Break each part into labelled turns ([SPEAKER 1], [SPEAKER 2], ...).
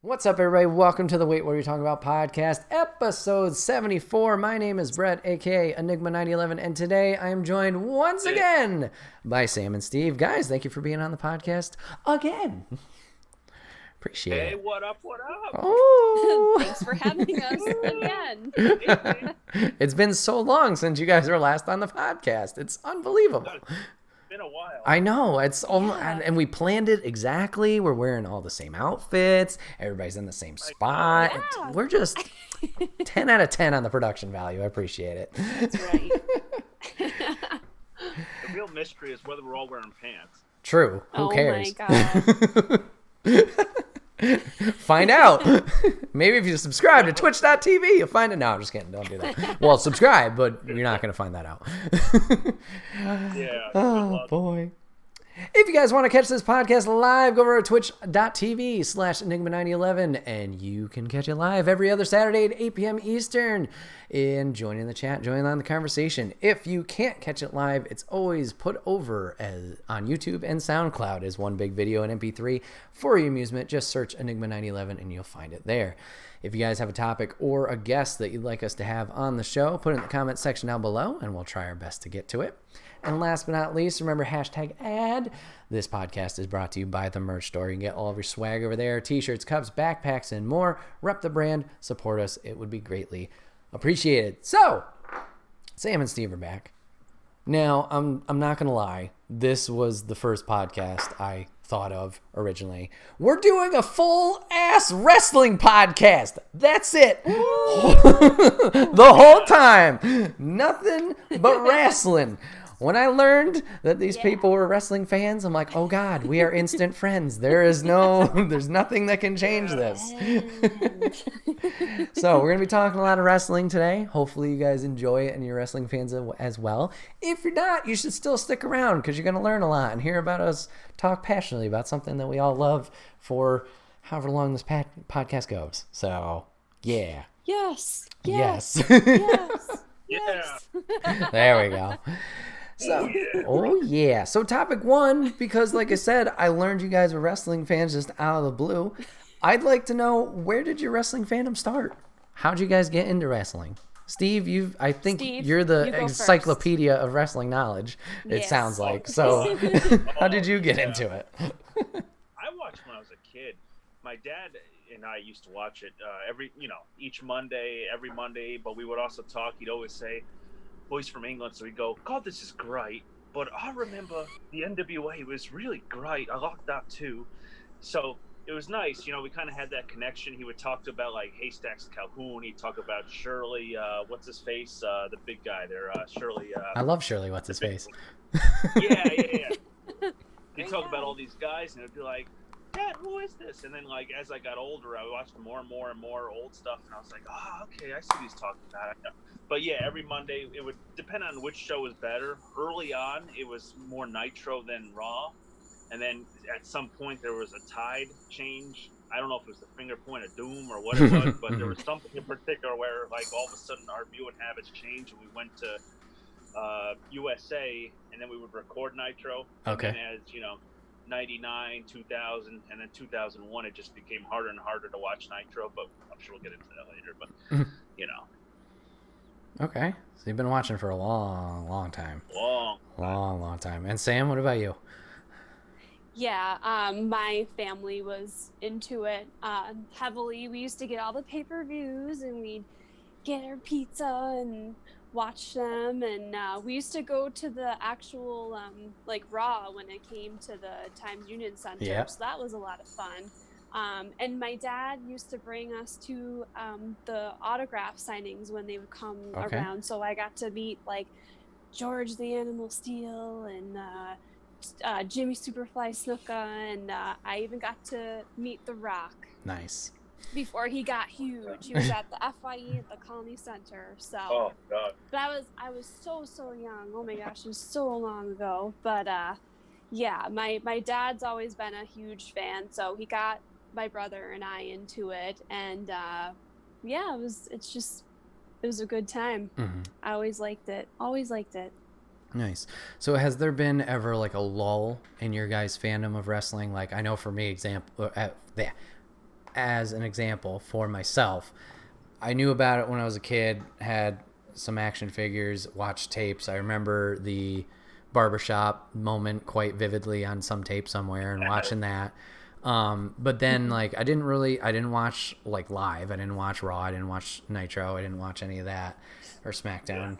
[SPEAKER 1] What's up, everybody? Welcome to the Wait What Are You Talking About podcast, episode 74. My name is Brett, aka Enigma9011, and today I am joined once again by Sam and Steve. Guys, thank you for being on the podcast again. Appreciate it.
[SPEAKER 2] Hey, what up, what up?
[SPEAKER 1] Oh.
[SPEAKER 3] Thanks for having us again.
[SPEAKER 1] It's been so long since you guys were last on the podcast. It's unbelievable.
[SPEAKER 2] It's been a while.
[SPEAKER 1] I know. It's almost,
[SPEAKER 3] Yeah.
[SPEAKER 1] and we planned it exactly. We're wearing all the same outfits. Everybody's in the same spot.
[SPEAKER 3] Yeah.
[SPEAKER 1] We're just 10 out of 10 on the production value. I appreciate it.
[SPEAKER 3] That's right.
[SPEAKER 2] The real mystery is whether we're all wearing pants.
[SPEAKER 1] True. Who
[SPEAKER 3] Oh
[SPEAKER 1] cares?
[SPEAKER 3] my god.
[SPEAKER 1] Find out. Maybe if you subscribe to twitch.tv, you'll find it. No, I'm just kidding. Don't do that. Well, subscribe, but you're not going to find that out.
[SPEAKER 2] Yeah.
[SPEAKER 1] Oh, boy. If you guys want to catch this podcast live, go over to twitch.tv/Enigma9011, and you can catch it live every other Saturday at 8 p.m. Eastern. And join in the chat, join on the conversation. If you can't catch it live, it's always put over on YouTube and SoundCloud as one big video and MP3 for your amusement. Just search Enigma9011 and you'll find it there. If you guys have a topic or a guest that you'd like us to have on the show, put it in the comment section down below, and we'll try our best to get to it. And last but not least, remember #ad. This podcast is brought to you by the merch store. You can get all of your swag over there, t-shirts, cups, backpacks, and more. Rep the brand, support us. It would be greatly appreciated. So, Sam and Steve are back. Now, I'm not going to lie. This was the first podcast I thought of originally. We're doing a full-ass wrestling podcast. That's it. The whole time. Nothing but wrestling. When I learned that these people were wrestling fans, I'm like, oh God, we are instant friends. There's nothing that can change this. So we're going to be talking a lot of wrestling today. Hopefully you guys enjoy it and you're wrestling fans as well. If you're not, you should still stick around because you're going to learn a lot and hear about us talk passionately about something that we all love for however long this podcast goes. So, yeah.
[SPEAKER 3] Yes.
[SPEAKER 1] Yes.
[SPEAKER 3] Yes.
[SPEAKER 2] Yeah.
[SPEAKER 1] There we go. So, oh yeah. So topic one, because like I said, I learned you guys were wrestling fans just out of the blue. I'd like to know, where did your wrestling fandom start? How'd you guys get into wrestling? Steve, I think you're the
[SPEAKER 3] you go
[SPEAKER 1] encyclopedia of wrestling knowledge, it
[SPEAKER 3] Yes.
[SPEAKER 1] sounds like. So how did you get into it?
[SPEAKER 2] I watched when I was a kid. My dad and I used to watch it every Monday, but we would also talk. He'd always say, boys from England, so we'd go, God, this is great, but I remember the NWA was really great. I liked that too. So it was nice, we kind of had that connection. He would talk about like Haystacks Calhoun. He'd talk about Shirley, what's his face, the big guy there, Shirley.
[SPEAKER 1] I love Shirley, what's his face?
[SPEAKER 2] Yeah. He'd talk about all these guys, and it'd be like, Dad, who is this? And then, like, as I got older, I watched more and more and more old stuff, and I was like, oh, okay, I see what he's talking about. But yeah, every Monday, it would depend on which show was better. Early on, it was more Nitro than Raw. And then at some point, there was a tide change. I don't know if it was the finger point of doom or what it was, but there was something in particular where, like, all of a sudden our viewing habits changed, and we went to USA, and then we would record Nitro.
[SPEAKER 1] Okay.
[SPEAKER 2] And then as, 99, 2000, and then 2001, it just became harder and harder to watch Nitro, but I'm sure we'll get into that later. But,
[SPEAKER 1] Okay. So you've been watching for a long time. Long time. And Sam, what about you?
[SPEAKER 3] Yeah, my family was into it heavily. We used to get all the pay-per-views and we'd get our pizza and watch them, and we used to go to the actual like Raw when it came to the Times Union Center.
[SPEAKER 1] Yeah.
[SPEAKER 3] So that was a lot of fun. And my dad used to bring us to the autograph signings when they would come around. So I got to meet like George the Animal Steel and Jimmy Superfly Snuka, and I even got to meet The Rock.
[SPEAKER 1] Nice.
[SPEAKER 3] Before he got huge. He was at the FYE at the Colony Center. So
[SPEAKER 2] Oh, God.
[SPEAKER 3] but I was so young. Oh my gosh, it was so long ago. But yeah, my dad's always been a huge fan, so he got my brother and I into it, and yeah, it was a good time.
[SPEAKER 1] Mm-hmm.
[SPEAKER 3] I always liked it.
[SPEAKER 1] Nice. So has there been ever like a lull in your guys' fandom of wrestling? Like, I know for me, as an example for myself, I knew about it when I was a kid, had some action figures, watched tapes. I remember the barbershop moment quite vividly on some tape somewhere and watching that. But then like I didn't watch like live. I didn't watch Raw. I didn't watch Nitro. I didn't watch any of that or SmackDown.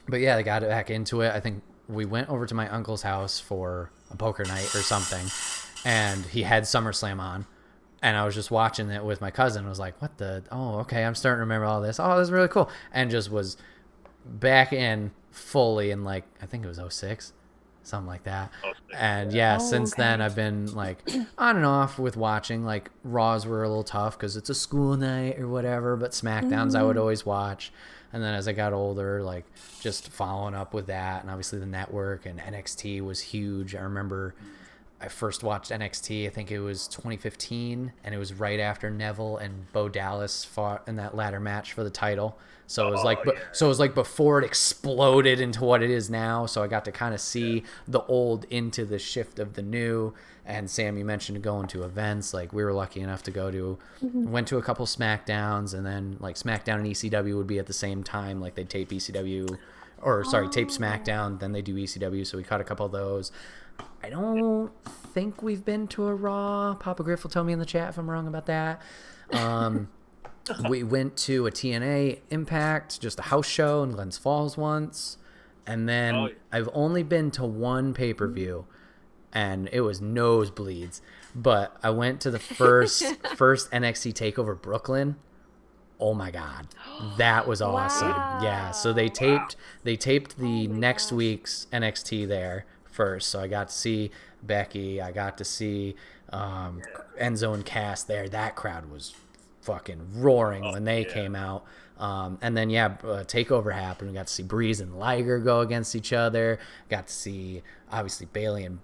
[SPEAKER 1] But yeah, I got back into it. I think we went over to my uncle's house for a poker night or something, and he had SummerSlam on. And I was just watching it with my cousin. I was like, what the? Oh, okay. I'm starting to remember all this. Oh, this is really cool. And just was back in fully in like, I think it was 06, something like that. And yeah, since then I've been like on and off with watching. Like Raws were a little tough because it's a school night or whatever. But SmackDowns I would always watch. And then as I got older, like just following up with that. And obviously the network and NXT was huge. I remember I first watched NXT, I think it was 2015, and it was right after Neville and Bo Dallas fought in that ladder match for the title. So it was so it was like before it exploded into what it is now. So I got to kind of see the old into the shift of the new. And Sam, you mentioned going to events. Like we were lucky enough to go to, went to a couple SmackDowns, and then like SmackDown and ECW would be at the same time. Like they'd tape ECW, tape SmackDown, then they do ECW. So we caught a couple of those. I don't think we've been to a Raw. Papa Griff will tell me in the chat if I'm wrong about that. We went to a TNA Impact, just a house show in Glens Falls once. And then I've only been to one pay-per-view, and it was nosebleeds. But I went to the first NXT TakeOver Brooklyn. Oh my God, that was awesome. Wow. Yeah, so they taped the next week's NXT there first, so I got to see Becky, I got to see Enzo and Cass there. That crowd was fucking roaring when they came out. And then TakeOver happened. We got to see Breeze and Liger go against each other. Got to see obviously Bayley and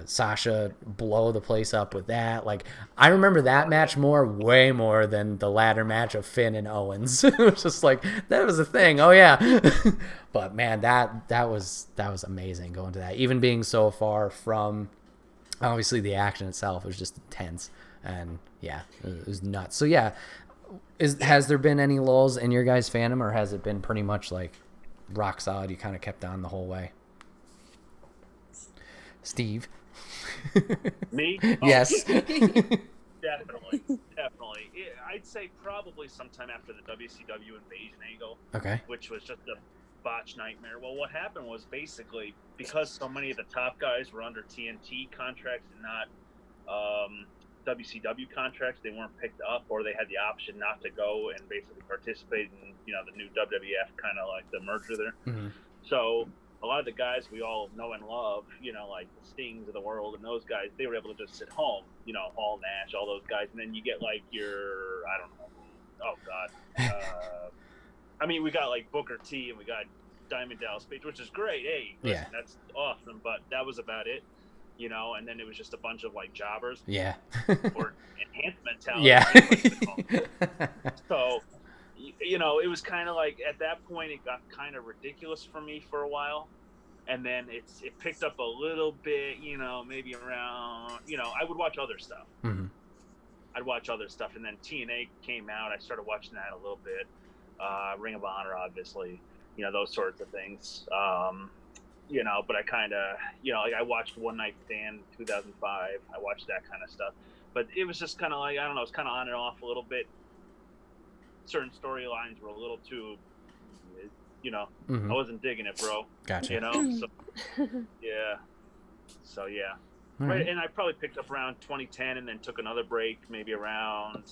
[SPEAKER 1] Sasha blow the place up with that. Like I remember that match way more than the ladder match of Finn and Owens. It was just like that was a thing. Oh yeah. But man, that was amazing going to that. Even being so far from obviously the action itself was just intense, and yeah, it was nuts. So yeah. Has there been any lulls in your guys' fandom, or has it been pretty much like rock solid? You kind of kept on the whole way. Steve?
[SPEAKER 2] Me?
[SPEAKER 1] Yes.
[SPEAKER 2] Definitely. I'd say probably sometime after the WCW Invasion angle. Okay. Which was just a botch nightmare. Well, what happened was basically because so many of the top guys were under TNT contracts and not WCW contracts, they weren't picked up, or they had the option not to go and basically participate in the new WWF, kind of like the merger there. Mm-hmm. So a lot of the guys we all know and love, like the Stings of the world and those guys, they were able to just sit home, Hall, Nash, all those guys, and then you get like your I mean, we got like Booker T and we got Diamond Dallas Page, which is great. Hey, listen, that's awesome, but that was about it. And then it was just a bunch of like jobbers. Yeah. Or enhancement talent. Yeah. So, it was kind of like at that point it got kind of ridiculous for me for a while, and then it picked up a little bit. Maybe around. I would watch other stuff. Mm-hmm. I'd watch other stuff, and then TNA came out. I started watching that a little bit. Ring of Honor, obviously. Those sorts of things. But I kind of, like I watched One Night Stand 2005. I watched that kind of stuff. But it was just kind of like, I don't know, it's kind of on and off a little bit. Certain storylines were a little too, I wasn't digging it, bro. Gotcha. So, yeah. So, yeah. Right. And I probably picked up around 2010 and then took another break, maybe around...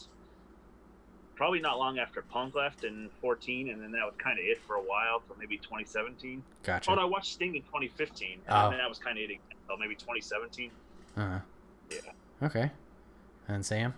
[SPEAKER 2] Probably not long after Punk left in 2014, and then that was kind of it for a while, so maybe 2017. Gotcha. Oh, no, I watched Sting in 2015, and then that was kind of it again, so maybe 2017. Uh-huh. Yeah.
[SPEAKER 1] Okay. And Sam?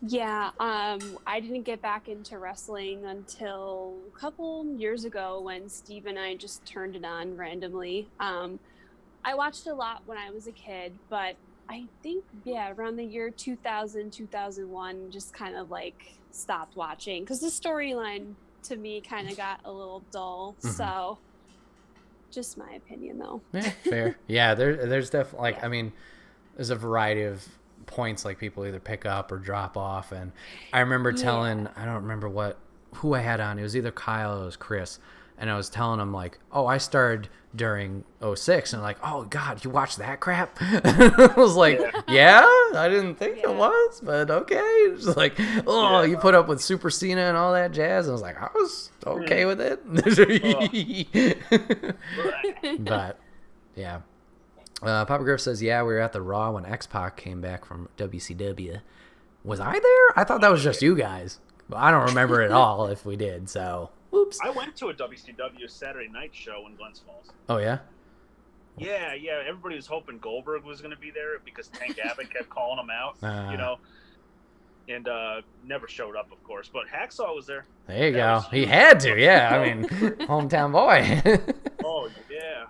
[SPEAKER 3] Yeah, I didn't get back into wrestling until a couple years ago when Steve and I just turned it on randomly. I watched a lot when I was a kid, but I think, around the year 2000, 2001, just kind of like stopped watching because the storyline to me kind of got a little dull. Mm-hmm. So just my opinion though.
[SPEAKER 1] Yeah, fair. Yeah, there's definitely like, I mean, there's a variety of points like people either pick up or drop off. And I remember telling, I don't remember who I had on. It was either Kyle or it was Chris. And I was telling him like, oh, I started during 06. And like, oh God, you watched that crap? I was like, yeah, I didn't think it was, but okay. It's like, oh, you put up with Super Cena and all that jazz. And I was like, I was okay with it. But yeah. Papa Griff says, yeah, we were at the Raw when X-Pac came back from WCW. Was I there? I thought that was just you guys. But I don't remember at all if we did, so whoops.
[SPEAKER 2] I went to a WCW Saturday night show in Glens Falls.
[SPEAKER 1] Oh, yeah?
[SPEAKER 2] Yeah. Everybody was hoping Goldberg was going to be there because Tank Abbott kept calling him out, and never showed up, of course. But Hacksaw was there.
[SPEAKER 1] There you go. He had to, yeah. I mean, hometown boy.
[SPEAKER 2] Oh, yeah.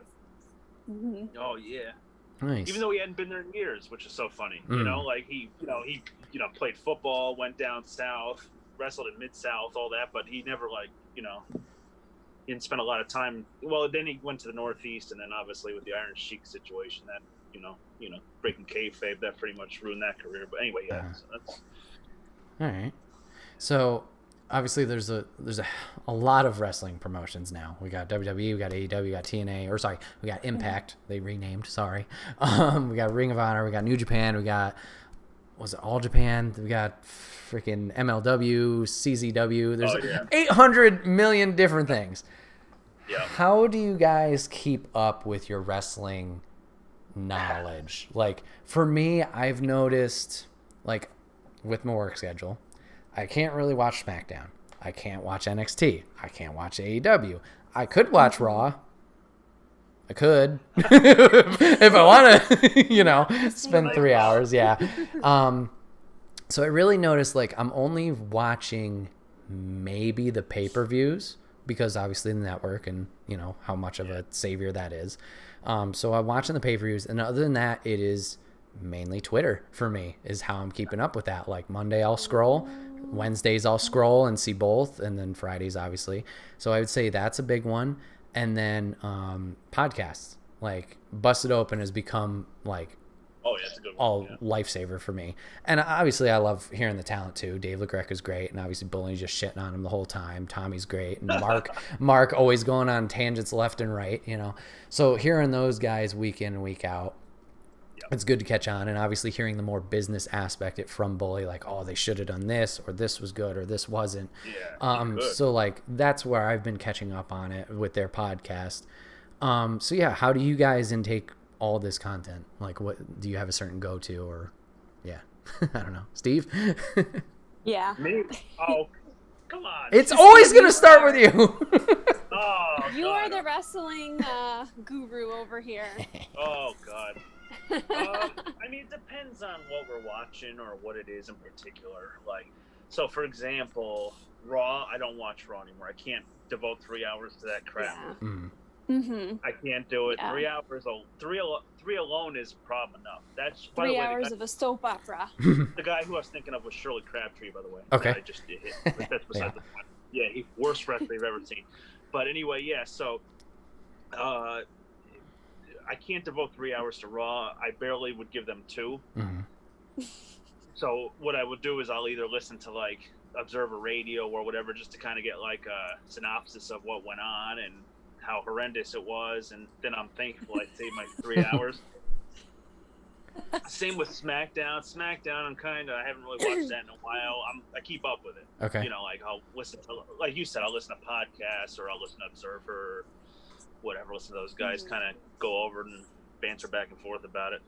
[SPEAKER 2] Oh, yeah.
[SPEAKER 1] Nice.
[SPEAKER 2] Even though he hadn't been there in years, which is so funny. You know, like he played football, went down south, wrestled in Mid-South, all that, but he never, he didn't spend a lot of time. Well, then he went to the Northeast, and then obviously with the Iron Sheik situation, that, breaking kayfabe, that pretty much ruined that career. But anyway, yeah. So that's...
[SPEAKER 1] All right. So, obviously, there's a lot of wrestling promotions now. We got WWE, we got AEW, we got TNA, we got Impact. They renamed, sorry. We got Ring of Honor, we got New Japan, we got... Was it All Japan? We got freaking MLW, CZW. There's 800 million different things. Yeah. How do you guys keep up with your wrestling knowledge? Like, for me, I've noticed, like, with my work schedule, I can't really watch SmackDown. I can't watch NXT. I can't watch AEW. I could watch Raw. I could if I want to, spend 3 hours. Yeah. So I really noticed like I'm only watching maybe the pay-per-views because obviously the network and how much of a savior that is. So I'm watching the pay-per-views, and other than that, it is mainly Twitter for me is how I'm keeping up with that. Like Monday I'll scroll, Wednesdays I'll scroll and see both, and then Fridays obviously. So I would say that's a big one. And then podcasts, like Busted Open has become like
[SPEAKER 2] it's a good one.
[SPEAKER 1] Lifesaver for me. And obviously I love hearing the talent too. Dave LaGreca's great, and obviously Bully's just shitting on him the whole time. Tommy's great, and Mark always going on tangents left and right, So hearing those guys week in and week out, it's good to catch on. And obviously hearing the more business aspect from Bully, like, oh, they should have done this, or this was good, or this wasn't. So like that's where I've been catching up on it with their podcast. So yeah, how do you guys intake all this content? Like, what do you have a certain go-to, or I don't know, Steve?
[SPEAKER 3] Yeah.
[SPEAKER 2] Me? Oh, come on.
[SPEAKER 1] It's always gonna start with you.
[SPEAKER 3] You are the wrestling guru over here.
[SPEAKER 2] Oh God. I mean, it depends on what we're watching or what it is in particular. Like, so for example, Raw, I don't watch Raw anymore. I can't devote 3 hours to that crap. I can't do it. 3 hours. Three alone is a problem enough. That's
[SPEAKER 3] 3 hours of a soap opera.
[SPEAKER 2] The guy who I was thinking of was Shirley Crabtree, by the way.
[SPEAKER 1] Okay.
[SPEAKER 2] I just did hit. That's beside the point. Yeah, he's worst wrestler I've ever seen. But anyway, yeah. So, I can't devote 3 hours to Raw. I barely would give them 2. So what I would do is I'll either listen to like Observer Radio or whatever, just to kind of get like a synopsis of what went on and how horrendous it was, and then I'm thankful I saved my 3 hours. Same with SmackDown. I haven't really watched that in a while. I keep up with it.
[SPEAKER 1] Okay.
[SPEAKER 2] Like I'll listen to, like you said, I'll listen to podcasts or I'll listen to Observer or whatever. Listen to those guys kind of go over and banter back and forth about it.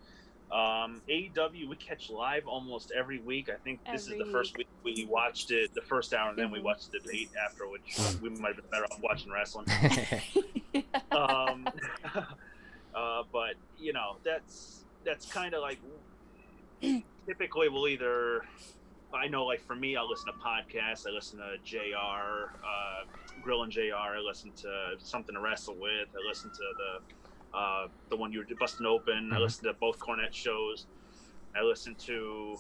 [SPEAKER 2] AEW, we catch live almost every week. I think this is the first week we watched it, the first hour, and then we watched the debate after, which we might have been better off watching wrestling. But that's kind of like typically we'll either, I know, like for me, I'll listen to podcasts. I listen to JR, Grill and JR. I listen to Something to Wrestle With. I listen to the one you were busting open. I listen to both Cornette shows. I listen to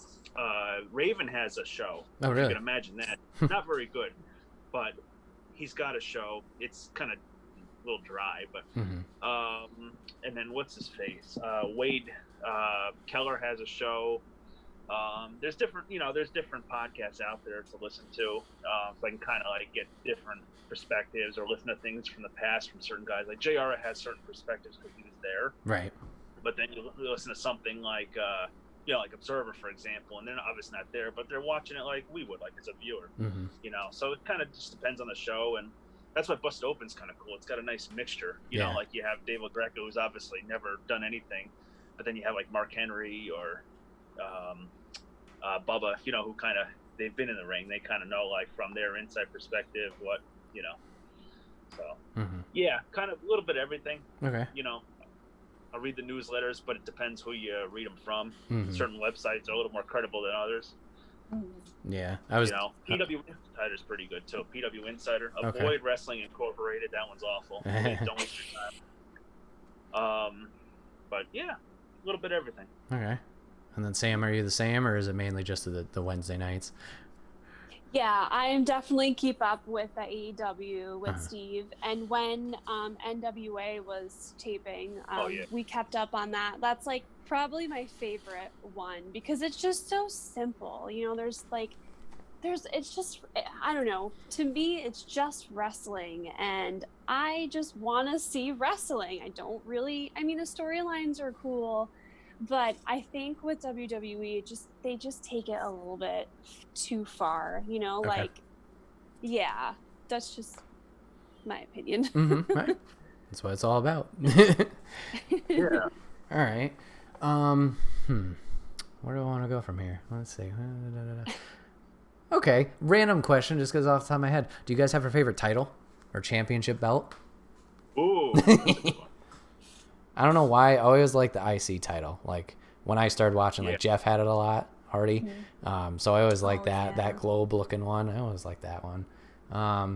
[SPEAKER 2] Raven has a show.
[SPEAKER 1] Oh, really?
[SPEAKER 2] You can imagine that. Not very good, but he's got a show. It's kind of a little dry, but and then what's his face? Wade Keller has a show. There's different podcasts out there to listen to, so I can kind of like get different perspectives or listen to things from the past from certain guys. Like JR has certain perspectives because he was there,
[SPEAKER 1] right?
[SPEAKER 2] But then you listen to something like like Observer, for example, and they're obviously not there, but they're watching it like we would, like as a viewer.
[SPEAKER 1] Mm-hmm.
[SPEAKER 2] So it kind of just depends on the show, and that's why Busted Open's kind of cool. It's got a nice mixture, you know, like you have Dave LaGreca, who's obviously never done anything, but then you have like Mark Henry or Bubba, who kind of, they've been in the ring. They kind of know, like, from their inside perspective, what, So, yeah, kind of a little bit of everything.
[SPEAKER 1] Okay.
[SPEAKER 2] I read the newsletters, but it depends who you read them from.
[SPEAKER 1] Mm-hmm.
[SPEAKER 2] Certain websites are a little more credible than others.
[SPEAKER 1] Yeah. I was.
[SPEAKER 2] PW Insider is pretty good, too. PW Insider. Avoid Wrestling Incorporated. That one's awful. Don't waste your time. But, yeah, a little bit of everything.
[SPEAKER 1] Okay. And then Sam, are you the same, or is it mainly just the Wednesday nights?
[SPEAKER 3] Yeah, I am definitely keep up with the AEW with Steve. And when NWA was taping, we kept up on that. That's like probably my favorite one because it's just so simple. It's just, I don't know. To me, it's just wrestling, and I just want to see wrestling. The storylines are cool. But I think with WWE, they just take it a little bit too far, that's just my opinion.
[SPEAKER 1] Mm-hmm. Right. That's what it's all about.
[SPEAKER 2] Yeah.
[SPEAKER 1] All right. Where do I want to go from here? Let's see. Okay. Random question, just because off the top of my head. Do you guys have a favorite title or championship belt?
[SPEAKER 2] Ooh.
[SPEAKER 1] I don't know why. I always like the IC title. Like when I started watching, like Jeff had it a lot, Hardy.
[SPEAKER 3] Mm-hmm.
[SPEAKER 1] So I always like that globe looking one. I always like that one.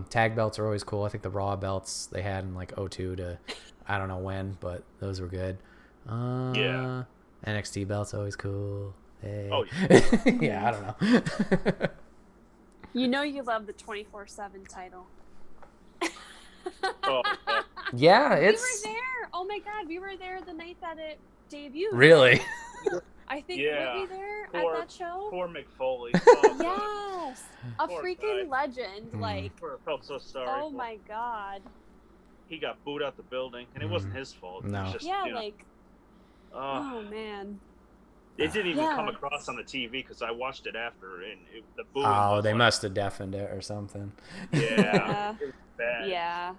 [SPEAKER 1] Tag belts are always cool. I think the Raw belts they had in like 2002 to I don't know when, but those were good. NXT belts always cool. Hey. Oh yeah. Yeah, I don't know.
[SPEAKER 3] You love the 24/7 title.
[SPEAKER 1] Yeah, it's.
[SPEAKER 3] We were there. Oh my God, we were there the night that it debuted.
[SPEAKER 1] Really?
[SPEAKER 3] I think were we there at that show?
[SPEAKER 2] Poor McFoley.
[SPEAKER 3] Yes, a freaking legend.
[SPEAKER 2] I felt so sorry.
[SPEAKER 3] Oh my God.
[SPEAKER 2] He got booed out the building, and it wasn't his fault.
[SPEAKER 1] No.
[SPEAKER 2] It was just,
[SPEAKER 3] oh man.
[SPEAKER 2] It didn't even come across on the TV because I watched it after, and the booing.
[SPEAKER 1] Oh, they must have deafened it or something.
[SPEAKER 2] Yeah. It was bad.
[SPEAKER 3] Yeah.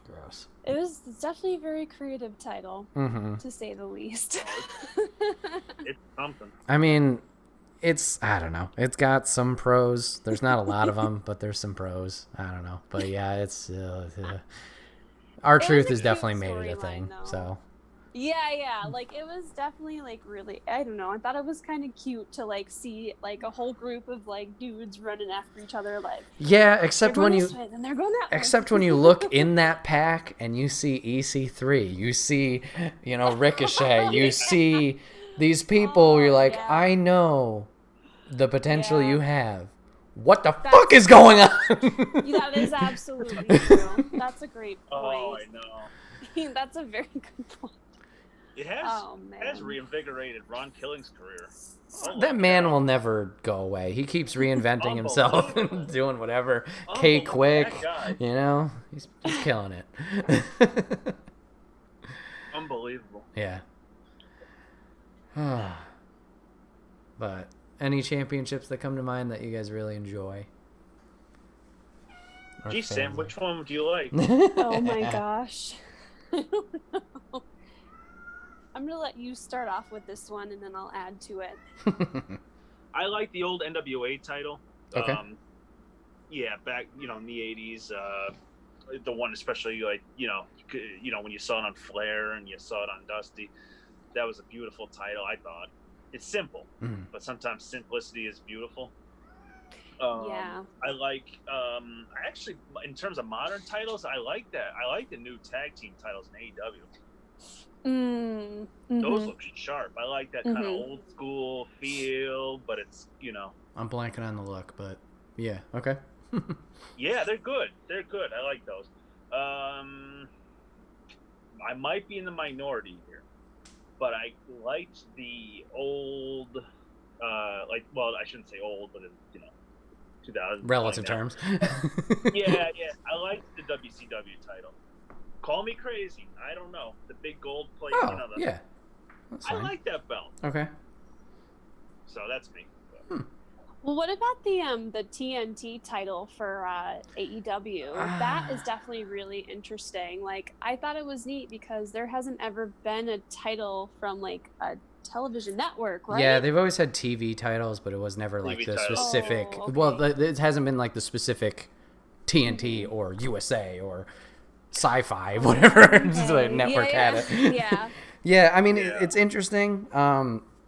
[SPEAKER 1] Gross.
[SPEAKER 3] It was definitely a very creative title, to say the least.
[SPEAKER 2] It's something.
[SPEAKER 1] I mean, I don't know. It's got some pros. There's not a lot of them, but there's some pros. I don't know. But yeah, it's... R-Truth has definitely made it a thing, so...
[SPEAKER 3] Yeah, like it was definitely like really, I don't know, I thought it was kind of cute to like see like a whole group of like dudes running after each other, like
[SPEAKER 1] except when you when you look in that pack and you see EC3, you see Ricochet, you see these people, you're like, I know the potential you have. What the fuck is going on?
[SPEAKER 3] That is absolutely true. That's a great point.
[SPEAKER 2] Oh, I know.
[SPEAKER 3] That's a very good point.
[SPEAKER 2] It has reinvigorated Ron Killing's career.
[SPEAKER 1] That man will never go away. He keeps reinventing himself and doing whatever. K-Quick, he's killing it.
[SPEAKER 2] Unbelievable.
[SPEAKER 1] Yeah. But any championships that come to mind that you guys really enjoy?
[SPEAKER 2] Gee, Sam, which one do you like?
[SPEAKER 3] Oh my gosh. I don't know. I'm going to let you start off with this one, and then I'll add to it.
[SPEAKER 2] I like the old NWA title.
[SPEAKER 1] Okay.
[SPEAKER 2] Back, in the 80s. The one especially, like, when you saw it on Flair and you saw it on Dusty. That was a beautiful title, I thought. It's simple, but sometimes simplicity is beautiful. I like, actually, in terms of modern titles, I like that. I like the new tag team titles in AEW. Those look sharp. I like that kind of old school feel, but it's,
[SPEAKER 1] I'm blanking on the look, but yeah, okay.
[SPEAKER 2] Yeah, they're good. They're good. I like those. I might be in the minority here, but I liked the old well, I shouldn't say old, but 2000
[SPEAKER 1] relative terms.
[SPEAKER 2] yeah. I liked the WCW title. Call me crazy. I don't know. The big gold plate.
[SPEAKER 1] Oh, yeah. That's fine.
[SPEAKER 2] I like that belt.
[SPEAKER 1] Okay.
[SPEAKER 2] So that's me.
[SPEAKER 3] Well, what about the TNT title for AEW? That is definitely really interesting. Like, I thought it was neat because there hasn't ever been a title from like a television network, right?
[SPEAKER 1] Yeah, they've always had TV titles, but it was never like the specific.
[SPEAKER 3] Oh, okay.
[SPEAKER 1] Well, it hasn't been like the specific TNT or USA or Sci-Fi, whatever the network had it.
[SPEAKER 3] Yeah.
[SPEAKER 1] Yeah, I mean, it's interesting.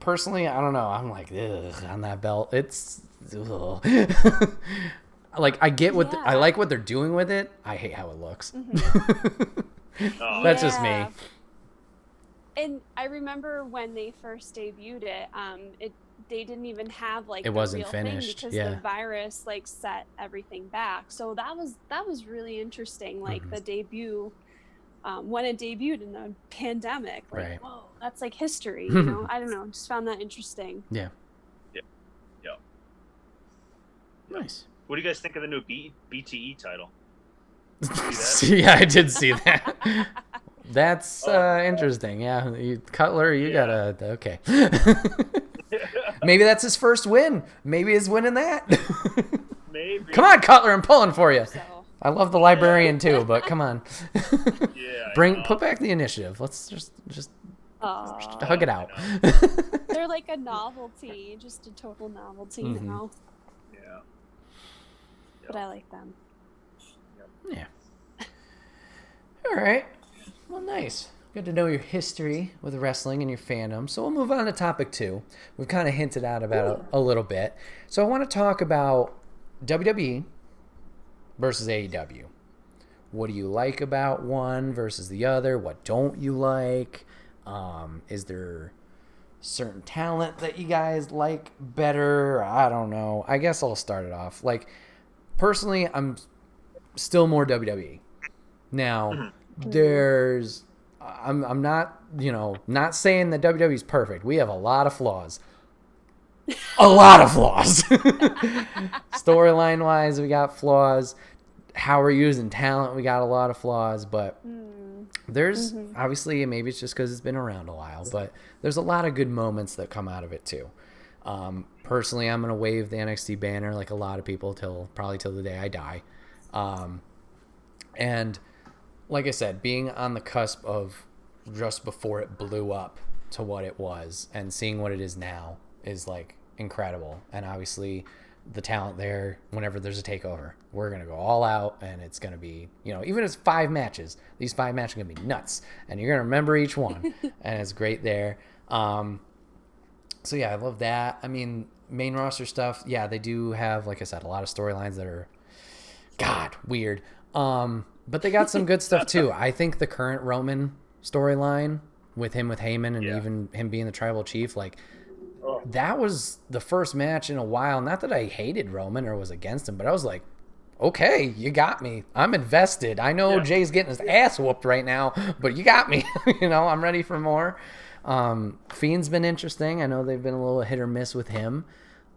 [SPEAKER 1] Personally, I don't know. I'm like, ugh, on that belt. It's like I get what I like what they're doing with it. I hate how it looks. That's just me.
[SPEAKER 3] And I remember when they first debuted it, they didn't even have like
[SPEAKER 1] it wasn't
[SPEAKER 3] real
[SPEAKER 1] finished
[SPEAKER 3] thing because the virus like set everything back. So that was really interesting. Like the debut. When it debuted in the pandemic, like,
[SPEAKER 1] right.
[SPEAKER 3] Whoa, that's like history, you know? I don't know, just found that interesting.
[SPEAKER 1] Yeah.
[SPEAKER 2] Nice. What do you guys think of the new BTE title?
[SPEAKER 1] Yeah, I did see that. That's interesting. Yeah, Cutler, you gotta okay. Maybe that's his first win. Maybe he's winning that.
[SPEAKER 2] Maybe.
[SPEAKER 1] Come on, Cutler, I'm pulling for you. I love the librarian too, but come on. Put back the initiative. Let's just hug it out.
[SPEAKER 3] They're like a novelty, just a total novelty now.
[SPEAKER 2] Yeah.
[SPEAKER 3] But I like them.
[SPEAKER 1] Yeah. All right. Well, nice. Good to know your history with wrestling and your fandom. So we'll move on to topic 2. We've kind of hinted at about a little bit. So I want to talk about WWE versus AEW. What do you like about one versus the other? What don't you like? Is there certain talent that you guys like better? I don't know. I guess I'll start it off. Like, personally, I'm still more WWE. Now, I'm not, not saying that WWE is perfect. We have a lot of flaws. A lot of flaws. Storyline wise, we got flaws. How we're using talent, we got a lot of flaws. But there's obviously, maybe it's just because it's been around a while, but there's a lot of good moments that come out of it too. Personally, I'm gonna wave the NXT banner like a lot of people probably till the day I die. And like I said, being on the cusp of just before it blew up to what it was and seeing what it is now is like incredible. And obviously the talent there, whenever there's a takeover, we're going to go all out, and it's going to be, even if it's 5 matches, these 5 matches are going to be nuts, and you're going to remember each one. And it's great there. So yeah, I love that. I mean, main roster stuff. Yeah, they do have, like I said, a lot of storylines that are weird. But they got some good stuff too. I think the current Roman storyline with Heyman and even him being the tribal chief, like, that was the first match in a while. Not that I hated Roman or was against him, but I was like, okay, you got me. I'm invested. I know Jay's getting his ass whooped right now, but you got me. I'm ready for more. Fiend's been interesting. I know they've been a little hit or miss with him.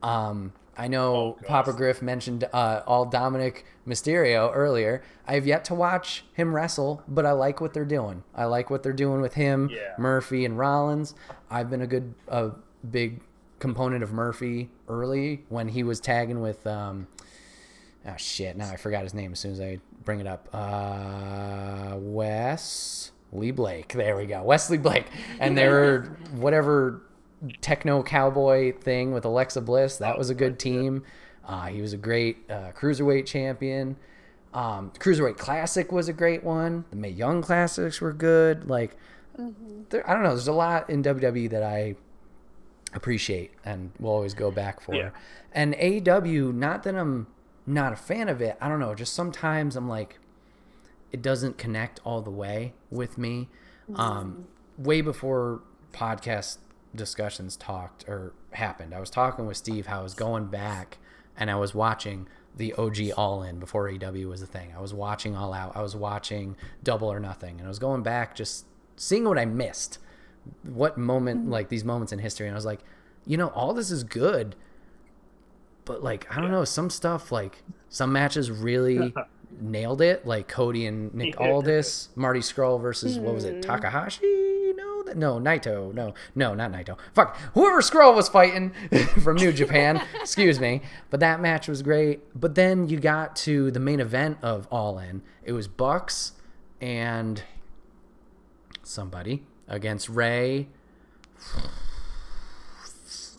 [SPEAKER 1] I know Papa Griff mentioned all Dominic Mysterio earlier. I have yet to watch him wrestle, but I like what they're doing. I like what they're doing with him, Murphy, and Rollins. I've been a big component of Murphy early when he was tagging with now I forgot his name as soon as I bring it up. Wesley Blake. There we go. Wesley Blake. And they were whatever techno cowboy thing with Alexa Bliss. That was a good team. He was a great cruiserweight champion. Cruiserweight Classic was a great one. The Mae Young Classics were good. Like, I don't know. There's a lot in WWE that I appreciate and will always go back for. Yeah. And AEW, not that I'm not a fan of it. I don't know. Just sometimes I'm like, it doesn't connect all the way with me. Way before podcast discussions happened, I was talking with Steve how I was going back and I was watching the OG All In before AEW was a thing. I was watching All Out. I was watching Double or Nothing, and I was going back just seeing what I missed, what moment, like these moments in history. And I was like, all this is good, but like, I don't know, some stuff, like some matches really nailed it, like Cody and Nick Aldis, Marty Scurll versus, what was it, Takahashi? No, Naito. No, not Naito. Fuck, whoever Scurll was fighting from New Japan, excuse me. But that match was great. But then you got to the main event of All In. It was Bucks and somebody against Ray.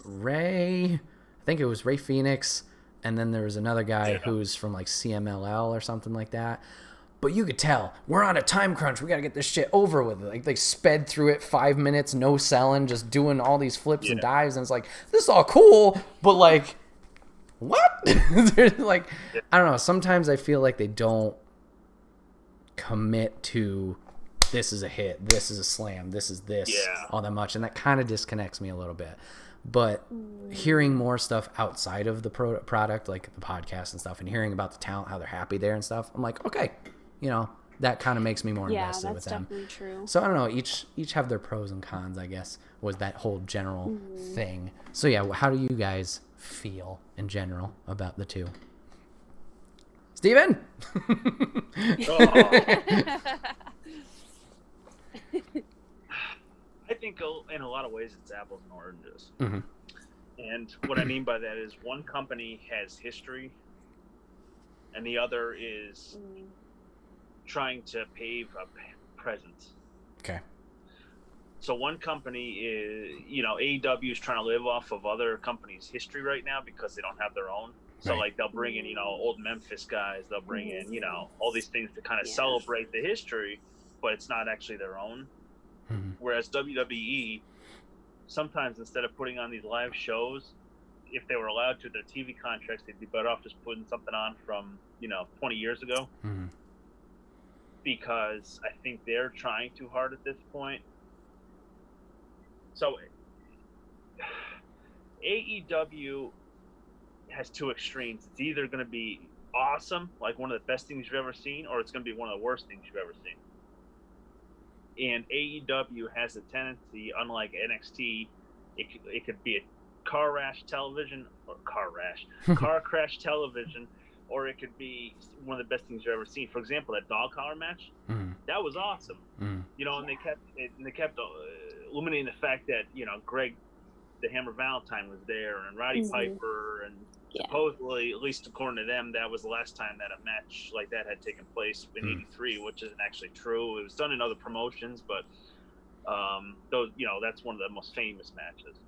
[SPEAKER 1] I think it was Ray Phoenix, and then there was another guy who's from like CMLL or something like that. But you could tell we're on a time crunch. We got to get this shit over with. Like they sped through it 5 minutes, no selling, just doing all these flips and dives, and it's like, this is all cool, but like, what? Like, I don't know. Sometimes I feel like they don't commit to, this is a hit, this is a slam, this is this all that much, and that kind of disconnects me a little bit. But hearing more stuff outside of the product, like the podcast and stuff, and hearing about the talent, how they're happy there and stuff, I'm like, okay, that kind of makes me more invested with them. Yeah, that's definitely true. So I don't know, each have their pros and cons, I guess, was that whole general thing. So yeah, how do you guys feel in general about the two? Steven?
[SPEAKER 2] I think in a lot of ways it's apples and oranges. Mm-hmm. And what I mean by that is one company has history and the other is trying to pave a present. Okay. So one company is, AEW is trying to live off of other companies' history right now because they don't have their own. So like they'll bring in, old Memphis guys, they'll bring in, all these things to kind of celebrate the history, but it's not actually their own. Mm-hmm. Whereas WWE, sometimes instead of putting on these live shows, if they were allowed to, their TV contracts, they'd be better off just putting something on from 20 years ago. Mm-hmm. Because I think they're trying too hard at this point. So AEW has two extremes. It's either going to be awesome, like one of the best things you've ever seen, or it's going to be one of the worst things you've ever seen. And AEW has a tendency, unlike NXT, it could be a car crash television, or it could be one of the best things you've ever seen. For example, that dog collar match, that was awesome. And they kept illuminating the fact that Greg the Hammer Valentine was there, and Roddy Piper, and supposedly, at least according to them, that was the last time that a match like that had taken place in '83, which isn't actually true. It was done in other promotions, but those, that's one of the most famous matches.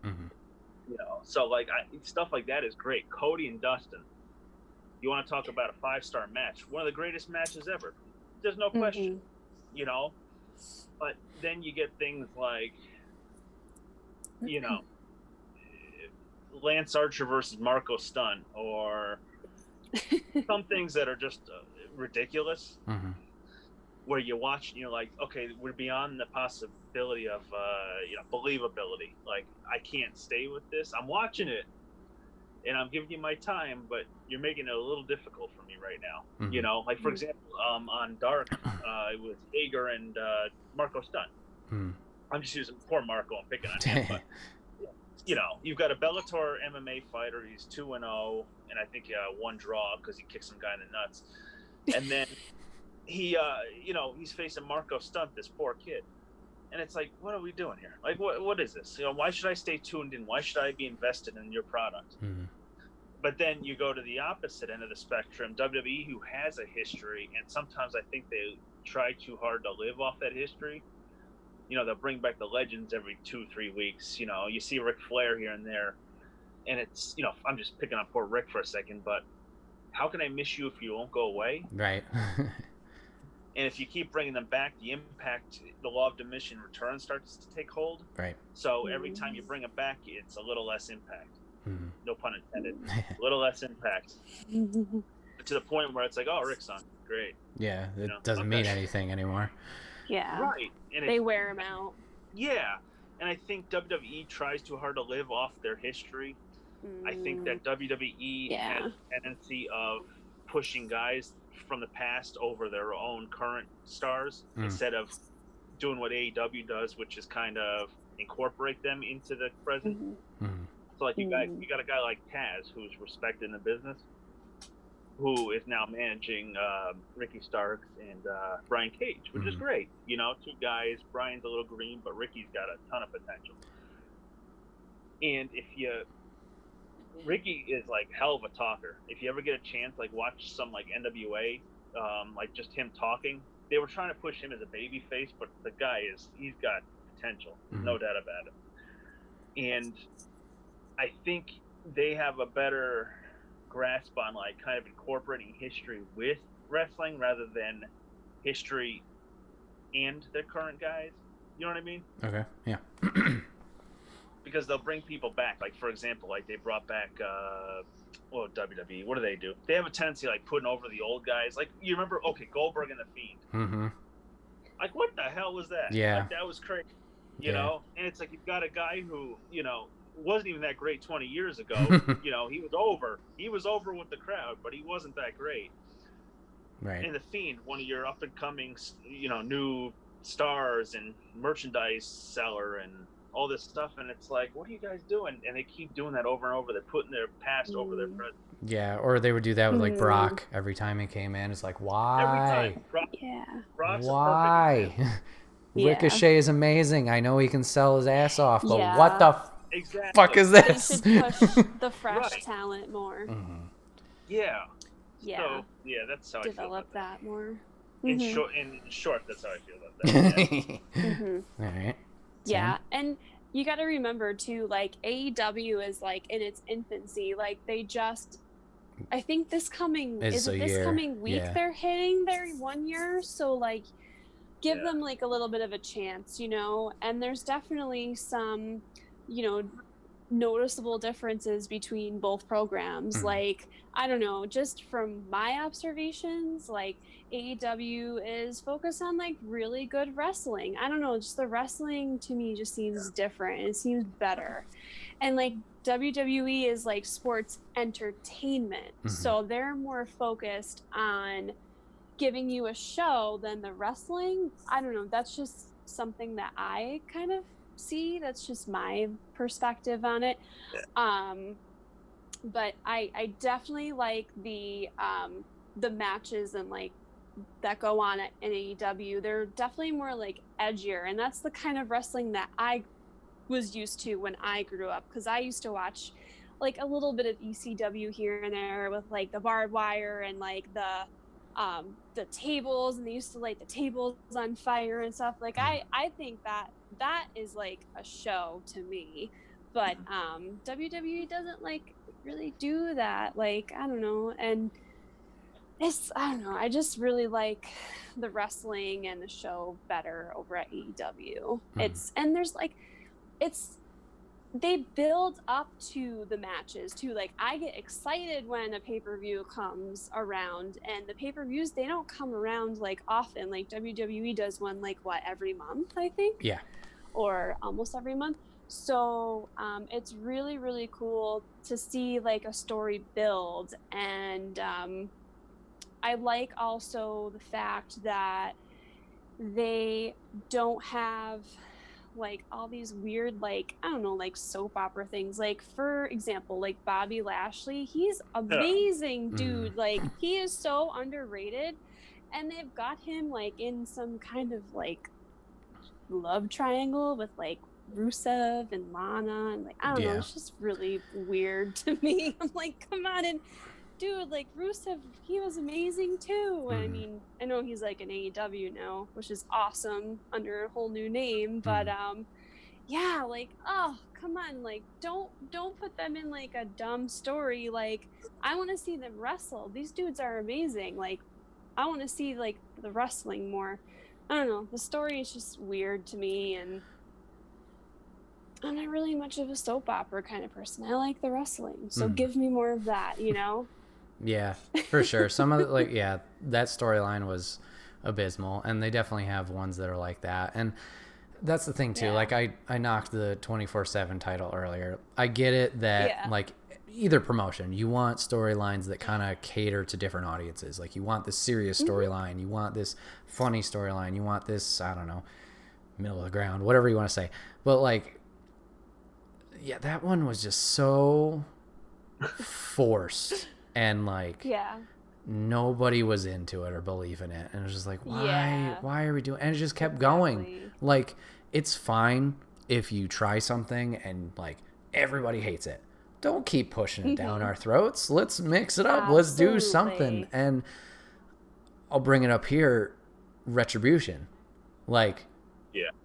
[SPEAKER 2] So like stuff like that is great. Cody and Dustin, you want to talk about a 5-star match, one of the greatest matches ever. There's no question, But then you get things like, Lance Archer versus Marco Stunt, or some things that are just ridiculous, where you watch and you're like, okay, we're beyond the possibility of believability. Like, I can't stay with this. I'm watching it and I'm giving you my time, but you're making it a little difficult for me right now. Like, for example, on Dark, it was Hager and Marco Stunt. I'm just using poor Marco, I'm picking on him, but you've got a Bellator MMA fighter. He's 2-0, and I think one draw because he kicked some guy in the nuts. And then he's facing Marco Stunt, this poor kid. And it's like, what are we doing here? Like, what is this? Why should I stay tuned in? Why should I be invested in your product? But then you go to the opposite end of the spectrum, WWE, who has a history, and sometimes I think they try too hard to live off that history. They'll bring back the legends every 2-3 weeks. You see Ric Flair here and there. And it's, I'm just picking on poor Ric for a second, but how can I miss you if you won't go away? Right. And if you keep bringing them back, the impact, the law of diminishing return starts to take hold. Right. So every time you bring them back, it's a little less impact. No pun intended. A little less impact. To the point where it's like, oh, Ric's on. Great.
[SPEAKER 1] Yeah, it doesn't mean anything anymore.
[SPEAKER 3] Yeah.
[SPEAKER 2] Right. And
[SPEAKER 3] they wear them out.
[SPEAKER 2] Yeah. And I think WWE tries too hard to live off their history. I think that WWE has a tendency of pushing guys from the past over their own current stars instead of doing what AEW does, which is kind of incorporate them into the present. So like you got a guy like Taz who's respected in the business, who is now managing Ricky Starks and Brian Cage, which is great. You know, two guys. Brian's a little green, but Ricky's got a ton of potential. And Ricky is like hell of a talker. If you ever get a chance, like watch some like NWA, like just him talking. They were trying to push him as a baby face, but the guy he's got potential, no doubt about it. And I think they have a better grasp on like kind of incorporating history with wrestling rather than history and their current guys. You know what I mean?
[SPEAKER 1] Okay. Yeah.
[SPEAKER 2] Because they'll bring people back. Like for example, like they brought back WWE. What do? They have a tendency like putting over the old guys. Like you remember, Goldberg and the Fiend.
[SPEAKER 1] Mm-hmm.
[SPEAKER 2] Like what the hell was that?
[SPEAKER 1] Yeah.
[SPEAKER 2] Like that was crazy. You know? And it's like you've got a guy who, wasn't even that great 20 years ago. He was over. He was over with the crowd, but he wasn't that great.
[SPEAKER 1] Right.
[SPEAKER 2] And the Fiend, one of your up and coming, new stars and merchandise seller and all this stuff, and it's like, what are you guys doing? And they keep doing that over and over. They're putting their past over their present.
[SPEAKER 1] Yeah, or they would do that with like Brock every time he came in. It's like, why?
[SPEAKER 2] Every time. Brock's
[SPEAKER 1] why? Ricochet is amazing. I know he can sell his ass off, but what the fuck is this?
[SPEAKER 3] They should push the fresh talent more.
[SPEAKER 2] Yeah.
[SPEAKER 3] Yeah.
[SPEAKER 2] So, that's how
[SPEAKER 3] Develop
[SPEAKER 2] I feel about
[SPEAKER 3] that more.
[SPEAKER 2] In short, that's how I feel about that.
[SPEAKER 1] All right.
[SPEAKER 3] Yeah, and you got to remember too, like AEW is like in its infancy. Like they just, I think this coming week they're hitting their 1 year. So like, give them like a little bit of a chance, And there's definitely some, noticeable differences between both programs. Like I don't know, just from my observations, like AEW is focused on like really good wrestling. I don't know, just the wrestling to me just seems different. It seems better. And like WWE is like sports entertainment. So they're more focused on giving you a show than the wrestling. I don't know, that's just something that I kind of see. That's just my perspective on it. But I definitely like the matches and like that go on at AEW. They're definitely more like edgier, and that's the kind of wrestling that I was used to when I grew up, because I used to watch like a little bit of ECW here and there with like the barbed wire and like the tables, and they used to light the tables on fire and stuff. Like I think that is like a show to me, but WWE doesn't like really do that. Like I don't know, and I don't know, I just really like the wrestling and the show better over at AEW. They build up to the matches too. Like I get excited when a pay-per-view comes around, and the pay-per-views, they don't come around like often. Like WWE does one like every month, I think.
[SPEAKER 1] Yeah. Or
[SPEAKER 3] almost every month. So it's really, really cool to see like a story build. And I like also the fact that they don't have like all these weird, like, I don't know, like soap opera things. Like for example, like Bobby Lashley, he's amazing, dude. Like he is so underrated, and they've got him like in some kind of like love triangle with like Rusev and Lana, and like I don't know, it's just really weird to me. I'm like, come on, and dude, like Rusev, he was amazing too. I mean, I know he's like an AEW now, which is awesome under a whole new name, but yeah, like, oh, come on, like don't put them in like a dumb story. Like I want to see them wrestle. These dudes are amazing. Like I want to see like the wrestling more. I don't know, the story is just weird to me, and I'm not really much of a soap opera kind of person. I like the wrestling, so give me more of that,
[SPEAKER 1] Yeah, for sure. Some of that storyline was abysmal, and they definitely have ones that are like that. And that's the thing too. Yeah. Like I knocked the 24/7 title earlier. I get it that like either promotion, you want storylines that kind of cater to different audiences. Like you want this serious storyline, you want this funny storyline, you want this, I don't know, middle of the ground, whatever you want to say. But like yeah, that one was just so forced, and like nobody was into it or believing it, and it was just like, why are we doing? And it just kept going. Like, it's fine if you try something and like everybody hates it. Don't keep pushing it down our throats. Let's mix it up. Let's do something. And I'll bring it up here. Retribution. Like,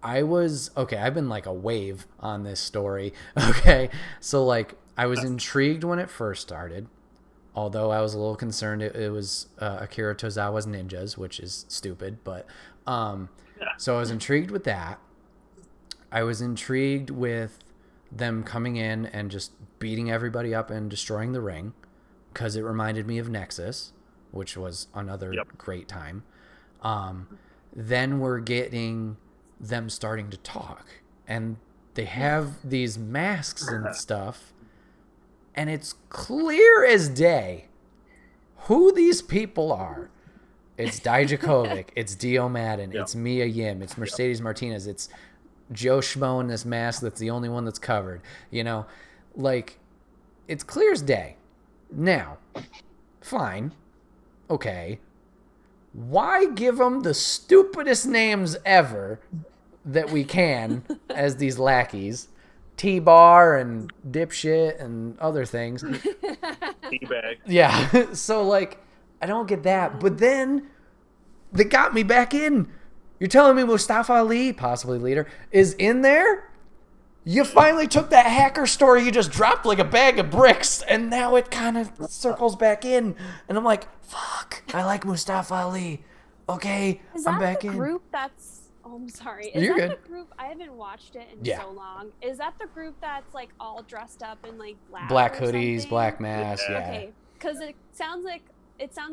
[SPEAKER 1] I've been like a wave on this story. Okay. So like, I was intrigued when it first started, although I was a little concerned it was Akira Tozawa's ninjas, which is stupid, but so I was intrigued with that. I was intrigued with them coming in and just beating everybody up and destroying the ring, because it reminded me of Nexus, which was another great time. Then we're getting them starting to talk, and they have these masks and stuff, and it's clear as day who these people are. It's Dijakovic, it's Dio Madden, it's Mia Yim, it's Mercedes Martinez, it's Joe Schmo in this mask that's the only one that's covered. You know, like, it's clear as day. Now, fine, okay. Why give them the stupidest names ever that we can as these lackeys? T-Bar and Dipshit and other things.
[SPEAKER 2] T-Bag.
[SPEAKER 1] Yeah, so, like, I don't get that. But then they got me back in. You're telling me Mustafa Ali, possibly leader, is in there? You finally took that hacker story you just dropped like a bag of bricks, and now it kind of circles back in. And I'm like, fuck, I like Mustafa Ali. Okay, I'm back in.
[SPEAKER 3] Is that the group that's... Oh, I'm sorry.
[SPEAKER 1] You're good.
[SPEAKER 3] The group... I haven't watched it in so long. Is that the group that's, like, all dressed up in, like,
[SPEAKER 1] black hoodies, black masks,
[SPEAKER 3] Okay, because it sounds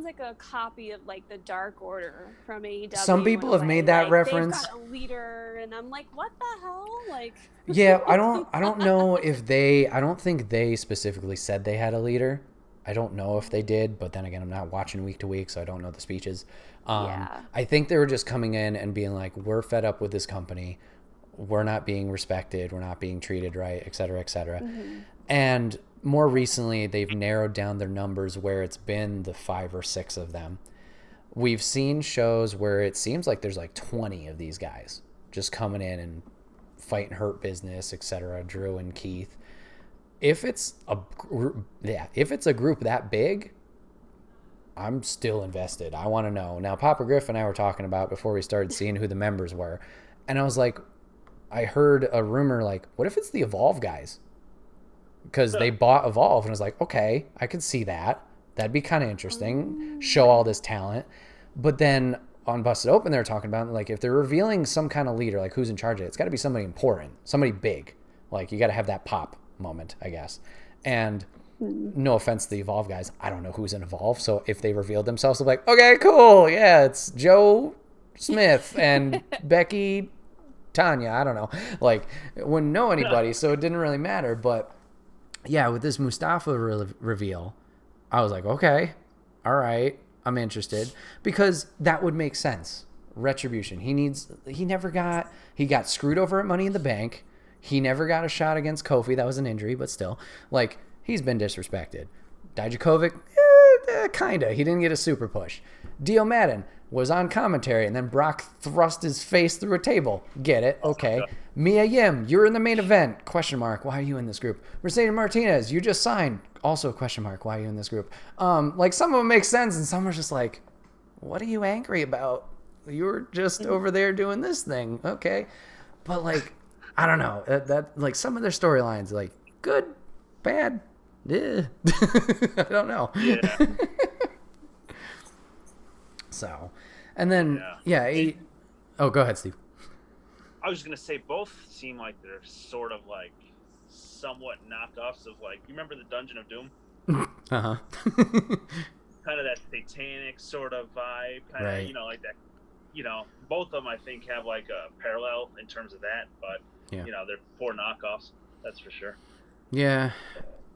[SPEAKER 3] like a copy of like the Dark Order from AEW.
[SPEAKER 1] Some people have made that reference.
[SPEAKER 3] They've got a leader, and I'm like, what the hell? Like,
[SPEAKER 1] yeah, I don't know if I don't think they specifically said they had a leader. I don't know if they did, but then again, I'm not watching week to week, so I don't know the speeches. I think they were just coming in and being like, we're fed up with this company. We're not being respected. We're not being treated right, et cetera, et cetera. And more recently, they've narrowed down their numbers where it's been the 5 or 6 of them. We've seen shows where it seems like there's like 20 of these guys just coming in and fighting Hurt Business, etc. Drew and Keith. If it's a group that big, I'm still invested. I want to know. Now, Papa Griff and I were talking about before we started seeing who the members were, and I was like, I heard a rumor like, what if it's the Evolve guys? Because they bought Evolve, and I was like, okay, I could see that. That'd be kind of interesting. Show all this talent. But then on Busted Open, they were talking about, like, if they're revealing some kind of leader, like who's in charge of it, it's got to be somebody important, somebody big. Like, you got to have that pop moment, I guess. And no offense to the Evolve guys, I don't know who's in Evolve. So if they revealed themselves, they're like, okay, cool. Yeah, it's Joe Smith and Becky Tanya. I don't know. Like, wouldn't know anybody, so it didn't really matter. But yeah, with this Mustafa reveal, I was like, okay, all right, I'm interested, because that would make sense. Retribution. He got screwed over at Money in the Bank. He never got a shot against Kofi. That was an injury, but still, like, he's been disrespected. Dijakovic, kinda. He didn't get a super push. Dio Madden was on commentary, and then Brock thrust his face through a table. Get it? Okay. Mia Yim, you're in the main event. Question mark. Why are you in this group? Mercedes Martinez, you just signed. Also question mark. Why are you in this group? Like, some of them make sense, and some are just like, what are you angry about? You were just over there doing this thing. Okay. But, like, I don't know. That like, some of their storylines, like, good, bad, I don't know.
[SPEAKER 2] Yeah.
[SPEAKER 1] So, and then, go ahead, Steve.
[SPEAKER 2] I was going to say both seem like they're sort of like somewhat knockoffs of, like, you remember the Dungeon of Doom?
[SPEAKER 1] Uh-huh.
[SPEAKER 2] Kind of that satanic sort of vibe, kind of,
[SPEAKER 1] right.
[SPEAKER 2] Like that, both of them I think have like a parallel in terms of that, but, they're poor knockoffs, that's for sure. Yeah,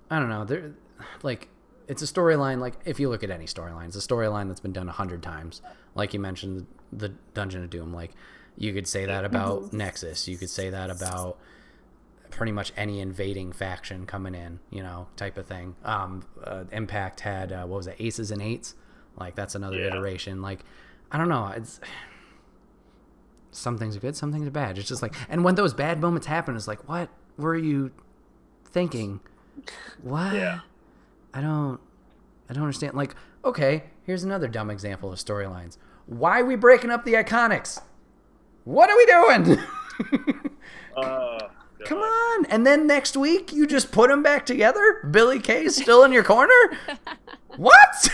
[SPEAKER 1] I don't know. They're like, it's a storyline. Like, if you look at any storyline, it's a storyline that's been done 100 times. Like you mentioned, the Dungeon of Doom. Like, you could say that about Nexus. You could say that about pretty much any invading faction coming in, type of thing. Impact had what was it, Aces and Eights? Like that's another iteration. Like I don't know, it's some things are good, some things are bad. It's just like, and when those bad moments happen, it's like, what were you thinking? What?
[SPEAKER 2] Yeah.
[SPEAKER 1] I don't understand. Like, okay, here's another dumb example of storylines. Why are we breaking up the Iconics? What are we doing? Come on. And then next week, you just put them back together? Billy Kay's still in your corner? What?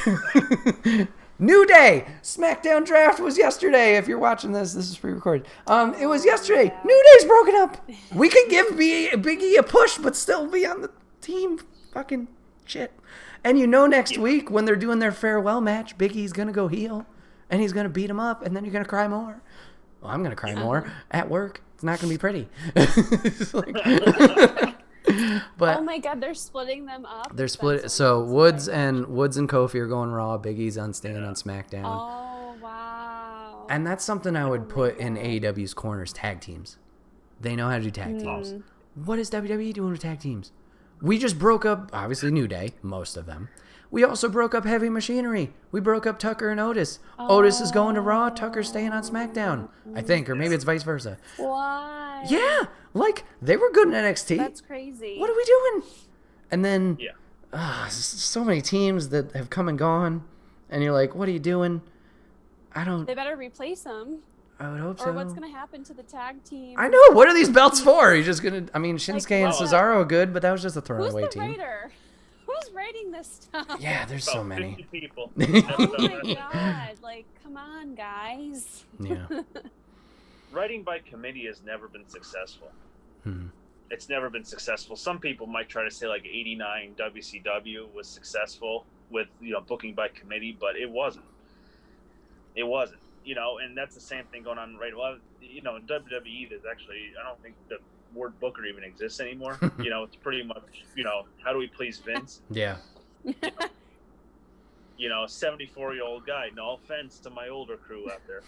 [SPEAKER 1] New Day. SmackDown draft was yesterday. If you're watching this is pre-recorded. It was yesterday. Yeah. New Day's broken up. We can give Big E a push, but still be on the team. Fucking shit. And next week when they're doing their farewell match, Big E's going to go heel. And he's going to beat him up. And then you're going to cry more. Well, I'm going to cry more at work. It's not going to be pretty. But
[SPEAKER 3] oh my God, they're splitting them up.
[SPEAKER 1] They're split. So Woods and Kofi are going Raw. Big E's staying on SmackDown.
[SPEAKER 3] Oh wow!
[SPEAKER 1] And that's something I would put in AEW's corners: tag teams. They know how to do tag teams. What is WWE doing with tag teams? We just broke up, obviously New Day, most of them. We also broke up Heavy Machinery. We broke up Tucker and Otis. Otis is going to Raw. Tucker's staying on SmackDown, I think, or maybe it's vice versa.
[SPEAKER 3] Why?
[SPEAKER 1] Yeah, like they were good in NXT.
[SPEAKER 3] That's crazy.
[SPEAKER 1] What are we doing? And then, so many teams that have come and gone, and you're like, what are you doing?
[SPEAKER 3] They better replace them.
[SPEAKER 1] I would hope so.
[SPEAKER 3] Or what's going to happen to the tag team?
[SPEAKER 1] I know. What are these belts for? You're just going to... I mean, Shinsuke and Cesaro are good, but that was just a throwaway team.
[SPEAKER 3] Who's the writer? Who's writing this stuff?
[SPEAKER 1] Yeah, there's so many.
[SPEAKER 2] 50 people.
[SPEAKER 3] Oh my God. Like, come on, guys.
[SPEAKER 1] Yeah.
[SPEAKER 2] Writing by committee has never been successful. It's never been successful. Some people might try to say like 89 WCW was successful with, booking by committee, but it wasn't. It wasn't. And that's the same thing going on right now. In WWE, there's actually, I don't think the word booker even exists anymore. It's pretty much, how do we please Vince?
[SPEAKER 1] Yeah.
[SPEAKER 2] 74-year-old guy, no offense to my older crew out there,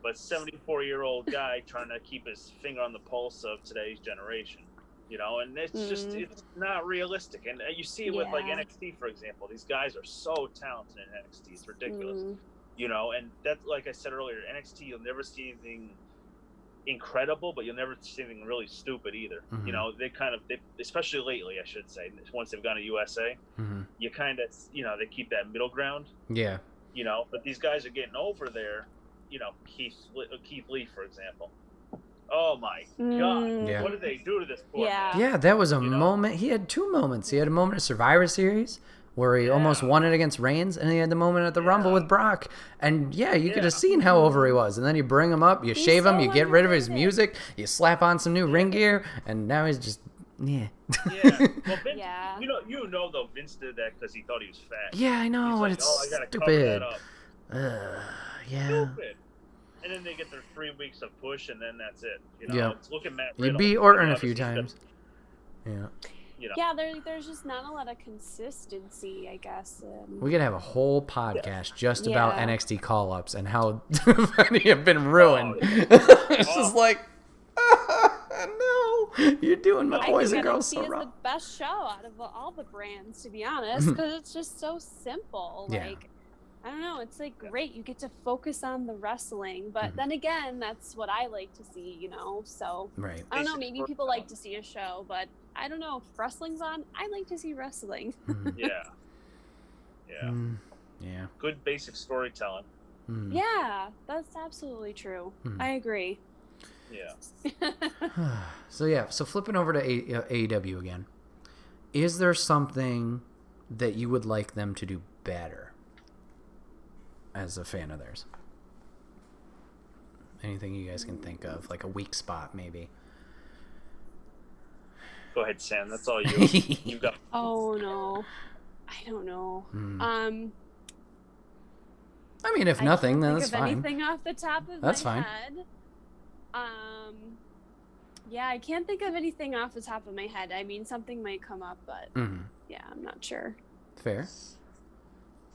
[SPEAKER 2] but 74-year-old guy trying to keep his finger on the pulse of today's generation. And it's just, it's not realistic. And you see it with like NXT, for example. These guys are so talented in NXT. It's ridiculous. And that's, like I said earlier, NXT, you'll never see anything incredible, but you'll never see anything really stupid either. They especially lately, I should say, once they've gone to USA, you kind of, they keep that middle ground.
[SPEAKER 1] Yeah.
[SPEAKER 2] But these guys are getting over there. Keith Lee, for example. Oh my God!
[SPEAKER 1] Yeah.
[SPEAKER 2] What did they do to this poor man?
[SPEAKER 1] Yeah, that was a moment. He had two moments. He had a moment at Survivor Series where he almost won it against Reigns, and he had the moment at the Rumble with Brock. And you could have seen how over he was. And then you bring him up, you shave him, you get rid of his music, you slap on some new ring gear, and now he's just
[SPEAKER 2] Well, Vince, though, Vince did that because he thought he was fat.
[SPEAKER 1] Yeah, I know.
[SPEAKER 2] He's like,
[SPEAKER 1] it's
[SPEAKER 2] I gotta
[SPEAKER 1] stupid.
[SPEAKER 2] cover that up. Stupid. And then they get their 3 weeks of push, and then that's it. Look at Matt Riddle.
[SPEAKER 1] You beat Orton a few times.
[SPEAKER 3] Yeah, there's just not a lot of consistency, I guess.
[SPEAKER 1] We could have a whole podcast just about NXT call-ups and how many have been ruined. It's just like, no, you're doing my boys and girls so wrong.
[SPEAKER 3] I think NXT is the best show out of all the brands, to be honest, because it's just so simple. Like, I don't know, it's like great, you get to focus on the wrestling, but then again, that's what I like to see, so
[SPEAKER 1] right.
[SPEAKER 3] I don't know, maybe people like to see a show, but I don't know, if wrestling's on, I like to see wrestling.
[SPEAKER 2] Yeah. Good basic storytelling.
[SPEAKER 3] Yeah, that's absolutely true. I agree.
[SPEAKER 2] Yeah.
[SPEAKER 1] So flipping over to AEW again, is there something that you would like them to do better as a fan of theirs? Anything you guys can think of, like a weak spot maybe?
[SPEAKER 2] Go ahead, Sam. That's all you. You got.
[SPEAKER 3] Oh no, I don't know.
[SPEAKER 1] I mean, if nothing, then that's fine.
[SPEAKER 3] Anything off the top of my head? Yeah, I can't think of anything off the top of my head. I mean, something might come up, but yeah, I'm not sure.
[SPEAKER 1] Fair.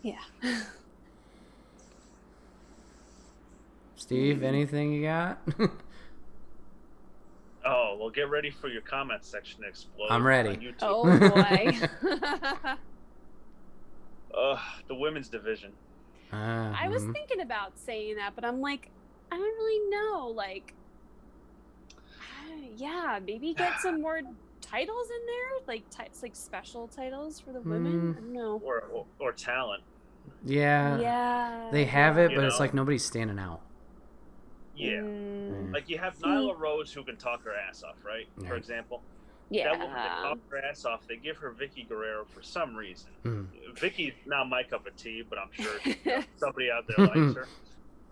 [SPEAKER 3] Yeah.
[SPEAKER 1] Steve, anything you got?
[SPEAKER 2] Oh, well, get ready for your comment section to explode.
[SPEAKER 1] I'm ready.
[SPEAKER 2] On YouTube.
[SPEAKER 3] Oh boy.
[SPEAKER 2] The women's division.
[SPEAKER 3] I was thinking about saying that, but I'm like, I don't really know. Like, yeah, maybe get some more titles in there, like special titles for the women. I don't know.
[SPEAKER 2] Or talent.
[SPEAKER 1] Yeah.
[SPEAKER 3] Yeah.
[SPEAKER 1] They have it,
[SPEAKER 2] You
[SPEAKER 1] but
[SPEAKER 2] know?
[SPEAKER 1] it's like nobody's standing out.
[SPEAKER 2] Yeah. Like you have Nyla Rose who can talk her ass off, right?
[SPEAKER 1] Yeah.
[SPEAKER 2] For example.
[SPEAKER 3] Yeah.
[SPEAKER 2] That woman can talk her ass off. They give her Vicky Guerrero for some reason. Vicky's not my cup of tea, but I'm sure somebody out there likes her.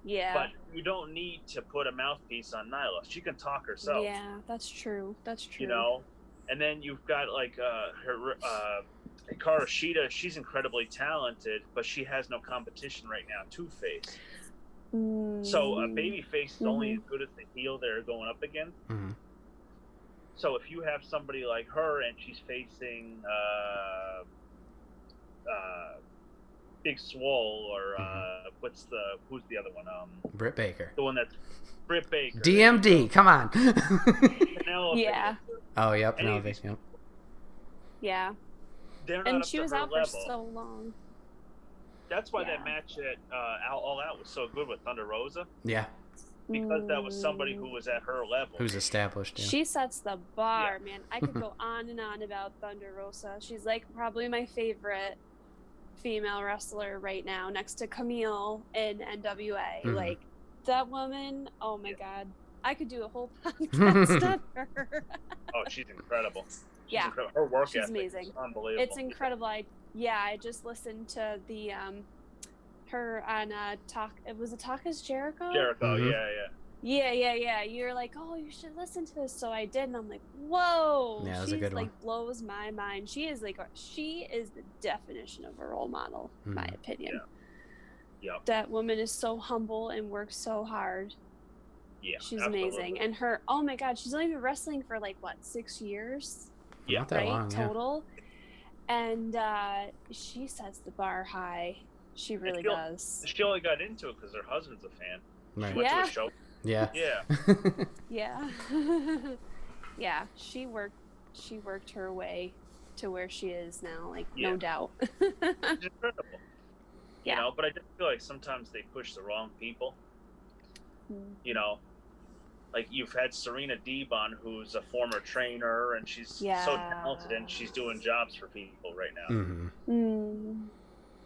[SPEAKER 3] Yeah.
[SPEAKER 2] But you don't need to put a mouthpiece on Nyla. She can talk herself.
[SPEAKER 3] Yeah, that's true. That's true.
[SPEAKER 2] You know? And then you've got like her Hikaru Shida. She's incredibly talented, but she has no competition right now to face. So a baby face is only as good as the heel they're going up against. So if you have somebody like her and she's facing Big Swole or who's the other one?
[SPEAKER 1] Britt Baker.
[SPEAKER 2] The one that's Britt Baker.
[SPEAKER 1] DMD, come on.
[SPEAKER 3] Yeah.
[SPEAKER 1] Oh, yep. Penelope. Yep.
[SPEAKER 3] Yeah.
[SPEAKER 2] They're not
[SPEAKER 3] And
[SPEAKER 2] up
[SPEAKER 3] she
[SPEAKER 2] to
[SPEAKER 3] was
[SPEAKER 2] her
[SPEAKER 3] out
[SPEAKER 2] level.
[SPEAKER 3] for so long.
[SPEAKER 2] That's why that match at All Out was so good with Thunder Rosa.
[SPEAKER 1] Yeah.
[SPEAKER 2] Because that was somebody who was at her level.
[SPEAKER 1] Who's established. Yeah.
[SPEAKER 3] She sets the bar, man. I could go on and on about Thunder Rosa. She's like probably my favorite female wrestler right now, next to Camille in NWA. Like that woman, oh my god. I could do a whole podcast on her.
[SPEAKER 2] Oh, she's incredible. She's
[SPEAKER 3] incredible.
[SPEAKER 2] Her work
[SPEAKER 3] She's
[SPEAKER 2] ethic
[SPEAKER 3] amazing.
[SPEAKER 2] is unbelievable.
[SPEAKER 3] It's incredible. I just listened to the her on it was Taka's Jericho?
[SPEAKER 2] Jericho,
[SPEAKER 3] Yeah. You're like, oh, you should listen to this. So I did, and I'm like, whoa.
[SPEAKER 1] Yeah, that was
[SPEAKER 3] she's
[SPEAKER 1] a good one.
[SPEAKER 3] like blows my mind. She is the definition of a role model, in my opinion.
[SPEAKER 2] Yeah.
[SPEAKER 3] That woman is so humble and works so hard.
[SPEAKER 2] Yeah.
[SPEAKER 3] She's
[SPEAKER 2] absolutely.
[SPEAKER 3] amazing. And her, oh my god, she's only been wrestling for like what, 6 years?
[SPEAKER 2] Yeah.
[SPEAKER 1] Not that
[SPEAKER 3] right?
[SPEAKER 1] long, yeah.
[SPEAKER 3] Total. And she sets the bar high. She really does.
[SPEAKER 2] She only got into it because her husband's a fan.
[SPEAKER 1] Right.
[SPEAKER 2] She went to a show.
[SPEAKER 1] Yeah.
[SPEAKER 2] Yeah.
[SPEAKER 3] Yeah. Yeah. She worked her way to where she is now, like no doubt.
[SPEAKER 2] It's incredible.
[SPEAKER 3] Yeah.
[SPEAKER 2] You know, but I just feel like sometimes they push the wrong people. You know, like you've had Serena Deeb on, who's a former trainer, and she's so talented, and she's doing jobs for people right now.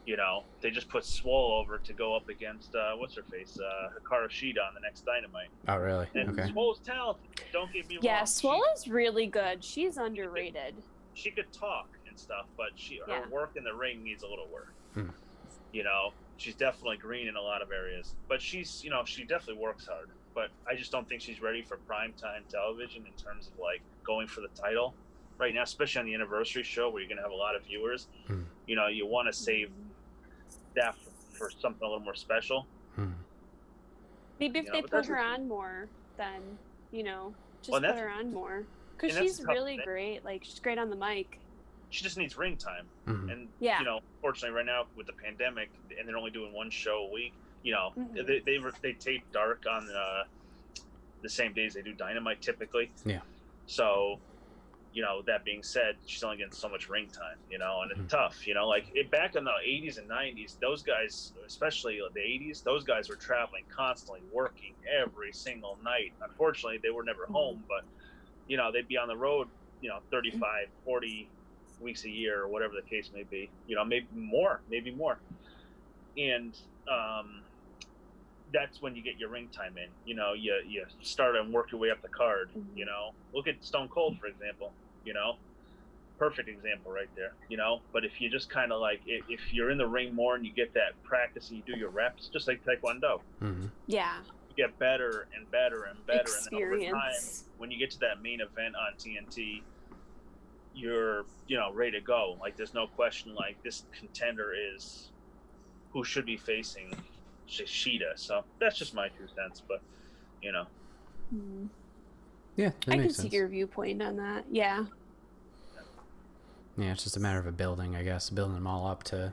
[SPEAKER 2] You know, they just put Swole over to go up against what's her face, Hikaru Shida on the next Dynamite.
[SPEAKER 1] Oh, really?
[SPEAKER 2] And
[SPEAKER 1] Okay.
[SPEAKER 2] Swole's talented. Don't get me wrong.
[SPEAKER 3] Yeah, Swole is really good. She's underrated.
[SPEAKER 2] She could talk and stuff, but her work in the ring needs a little work. You know, she's definitely green in a lot of areas, but she's, you know, she definitely works hard. But I just don't think she's ready for primetime television in terms of like going for the title right now, especially on the anniversary show where you're going to have a lot of viewers. You know, you want to save that for something a little more special.
[SPEAKER 3] Maybe if they put her on more, then, you know, just put her on more. Because she's really great. Like, she's great on the mic.
[SPEAKER 2] She just needs ring time. And, you know, fortunately right now with the pandemic, and they're only doing one show a week, you know, they tape Dark on the same days they do Dynamite typically. Yeah. So, you know, that being said, she's only getting so much ring time, you know, and it's tough, you know, like back in the 80s and 90s, those guys, especially the 80s, those guys were traveling constantly, working every single night. Unfortunately, they were never home, but, you know, they'd be on the road, you know, 35, 40 weeks a year or whatever the case may be, you know, maybe more. And that's when you get your ring time in, you know, you start and work your way up the card, you know, look at Stone Cold, for example, you know, perfect example right there, you know. But if you just kind of like, if you're in the ring more and you get that practice and you do your reps, just like Taekwondo,
[SPEAKER 3] yeah,
[SPEAKER 2] you get better and better and better.
[SPEAKER 3] Experience.
[SPEAKER 2] And then over time, when you get to that main event on TNT, you're, you know, ready to go. Like, there's no question, like, this contender is who should be facing Shida. So that's just my 2 cents, but, you know.
[SPEAKER 1] Yeah,
[SPEAKER 3] I can see your viewpoint on that. Yeah.
[SPEAKER 1] Yeah, it's just a matter of building, I guess, building them all up to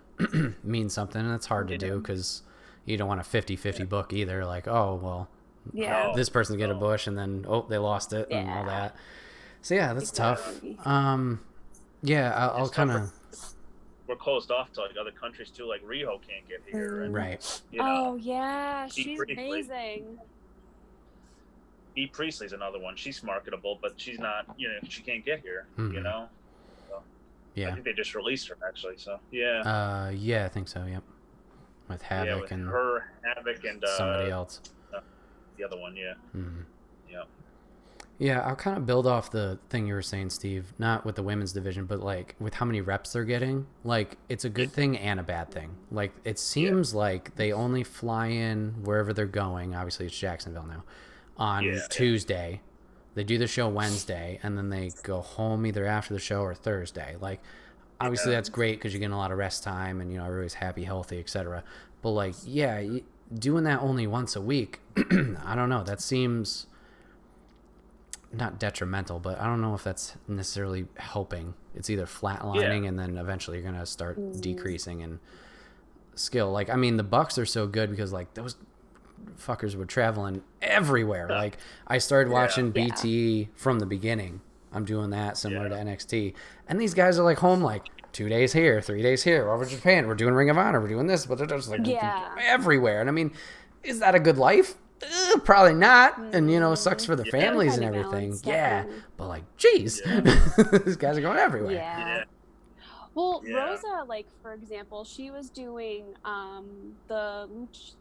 [SPEAKER 1] mean something, and it's hard to do because you don't want a 50-50 book either. Like, oh, well,
[SPEAKER 3] Yeah.
[SPEAKER 1] This person get a push, and then they lost it and all that. So yeah, that's tough. Yeah, I'll kind of.
[SPEAKER 2] We're closed off to like other countries too. Like Riho can't get here, and,
[SPEAKER 1] right?
[SPEAKER 2] You know,
[SPEAKER 3] yeah, she's amazing.
[SPEAKER 2] Bea Priestley's another one. She's marketable, but she's not. You know, she can't get here. You know. So,
[SPEAKER 1] yeah.
[SPEAKER 2] I think they just released her actually. So yeah.
[SPEAKER 1] Yeah, I think so. Yep. With Havoc
[SPEAKER 2] with
[SPEAKER 1] and
[SPEAKER 2] her, Havoc and
[SPEAKER 1] somebody else.
[SPEAKER 2] The other one, yeah. Yeah.
[SPEAKER 1] Yeah, I'll kind of build off the thing you were saying, Steve, not with the women's division, but like with how many reps they're getting. Like, it's a good thing and a bad thing. Like, it seems like they only fly in wherever they're going. Obviously, it's Jacksonville now. On Tuesday. They do the show Wednesday, and then they go home either after the show or Thursday. Like, obviously, that's great because you're getting a lot of rest time and, you know, everybody's happy, healthy, etc. But, like, yeah, doing that only once a week, I don't know. That seems not detrimental, but I don't know if that's necessarily helping. It's either flatlining and then eventually you're going to start decreasing in skill. Like, I mean, the Bucks are so good because, like, those fuckers were traveling everywhere. Like, I started watching BT from the beginning. I'm doing that similar to NXT. And these guys are, like, home, like, 2 days here, 3 days here, over to Japan. We're doing Ring of Honor. We're doing this. But they're just, like, everywhere. And, I mean, is that a good life? Probably not. And, you know, it sucks for the families and everything. But, like, geez. These guys are going everywhere.
[SPEAKER 3] Well, Rosa, like, for example, she was doing the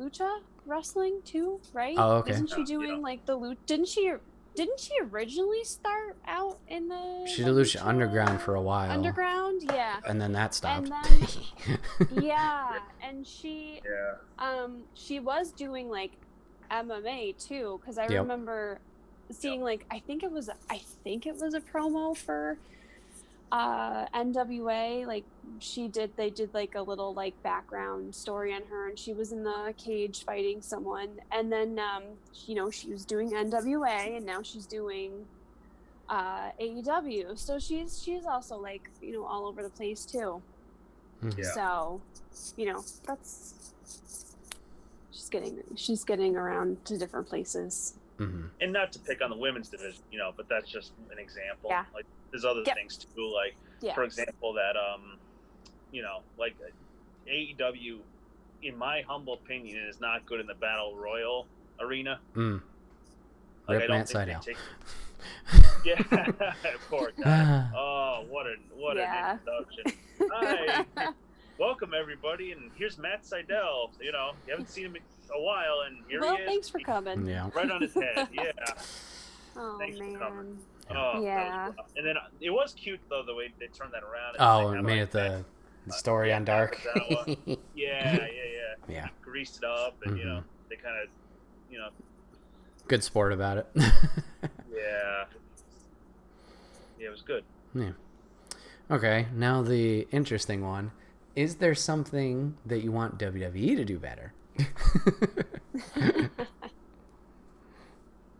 [SPEAKER 3] lucha wrestling too, right?
[SPEAKER 1] Oh, okay.
[SPEAKER 3] Isn't she doing like the lucha? Didn't she originally start out in the?
[SPEAKER 1] She did lucha underground for a while.
[SPEAKER 3] Underground, yeah.
[SPEAKER 1] And then that stopped.
[SPEAKER 3] And then, and she was doing like MMA too, because I remember seeing like I think it was a promo for NWA. Like they did like a little like background story on her, and she was in the cage fighting someone, and then you know, she was doing NWA, and now she's doing AEW, so she's also like, you know, all over the place too. So, you know, that's she's getting around to different places.
[SPEAKER 2] And not to pick on the women's division, you know, but that's just an example. Like, there's other things too, like for example that you know, like AEW, in my humble opinion, is not good in the battle royal arena. Like,
[SPEAKER 1] Rip Matt Sydal.
[SPEAKER 2] Poor guy. Oh, what an introduction. Hi, welcome everybody, and here's Matt Sydal. You know, you haven't seen him in a while, and here he is.
[SPEAKER 3] Thanks for coming.
[SPEAKER 2] Right on his head.
[SPEAKER 3] Oh,
[SPEAKER 2] thanks
[SPEAKER 3] man.
[SPEAKER 2] for coming. And then it was cute though the way they turned that around.
[SPEAKER 1] And made it the story on Dark.
[SPEAKER 2] Yeah. Greased it up, and you know, they kind of, you know,
[SPEAKER 1] good sport about it.
[SPEAKER 2] Yeah, it was good.
[SPEAKER 1] Okay, now the interesting one: is there something that you want WWE to do better?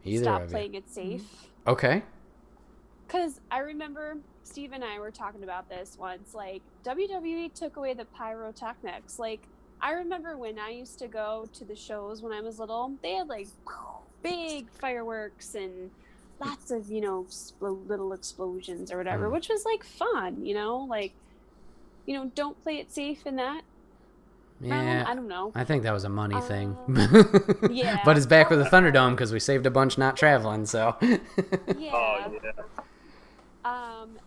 [SPEAKER 3] Stop playing it safe.
[SPEAKER 1] Okay.
[SPEAKER 3] Because I remember Steve and I were talking about this once. Like, WWE took away the pyrotechnics. Like, I remember when I used to go to the shows when I was little, they had like big fireworks and lots of, you know, little explosions or whatever, which was like fun, you know, like, you know, don't play it safe in that.
[SPEAKER 1] Yeah,
[SPEAKER 3] I don't know.
[SPEAKER 1] I think that was a money thing. But it's back with the Thunderdome because we saved a bunch not traveling, so.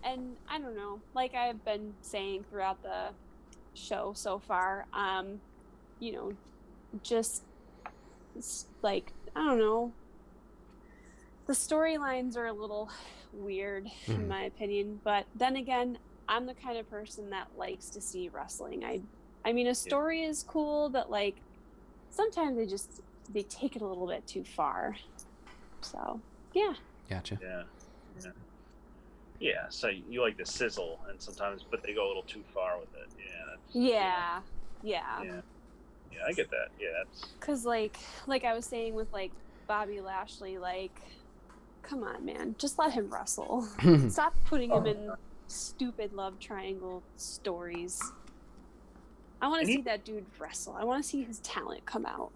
[SPEAKER 3] And I don't know, like I've been saying throughout the show so far, you know, just like, I don't know, the storylines are a little weird in my opinion, but then again, I'm the kind of person that likes to see wrestling. I mean, a story is cool, but like sometimes they take it a little bit too far. So, yeah.
[SPEAKER 1] Gotcha.
[SPEAKER 2] Yeah, so you like the sizzle, and sometimes, but they go a little too far with it.
[SPEAKER 3] Yeah,
[SPEAKER 2] I get that. Yeah, that's
[SPEAKER 3] because like I was saying with like Bobby Lashley, like, come on, man, just let him wrestle. Stop putting him in stupid love triangle stories. I want to see that dude wrestle. I want to see his talent come out.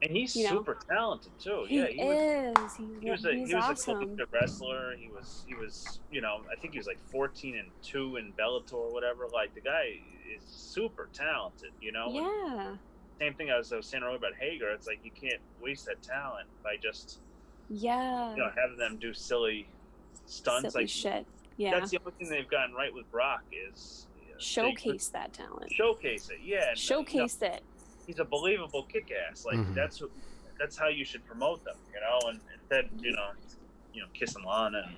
[SPEAKER 2] And he's
[SPEAKER 3] you know?
[SPEAKER 2] super talented too.
[SPEAKER 3] He
[SPEAKER 2] Yeah,
[SPEAKER 3] is.
[SPEAKER 2] he was
[SPEAKER 3] He's
[SPEAKER 2] a
[SPEAKER 3] awesome.
[SPEAKER 2] collegiate wrestler. He was I think he was like 14-2 in Bellator or whatever. Like the guy is super talented.
[SPEAKER 3] Yeah.
[SPEAKER 2] And same thing as I was saying earlier about Hager. It's like you can't waste that talent by just having them do silly stunts.
[SPEAKER 3] Silly
[SPEAKER 2] like
[SPEAKER 3] shit. Yeah.
[SPEAKER 2] That's the only thing they've gotten right with Brock is
[SPEAKER 3] showcase that talent.
[SPEAKER 2] Showcase it, yeah.
[SPEAKER 3] Showcase it.
[SPEAKER 2] He's a believable kick-ass. Like that's how you should promote them, and instead, kissing Lana.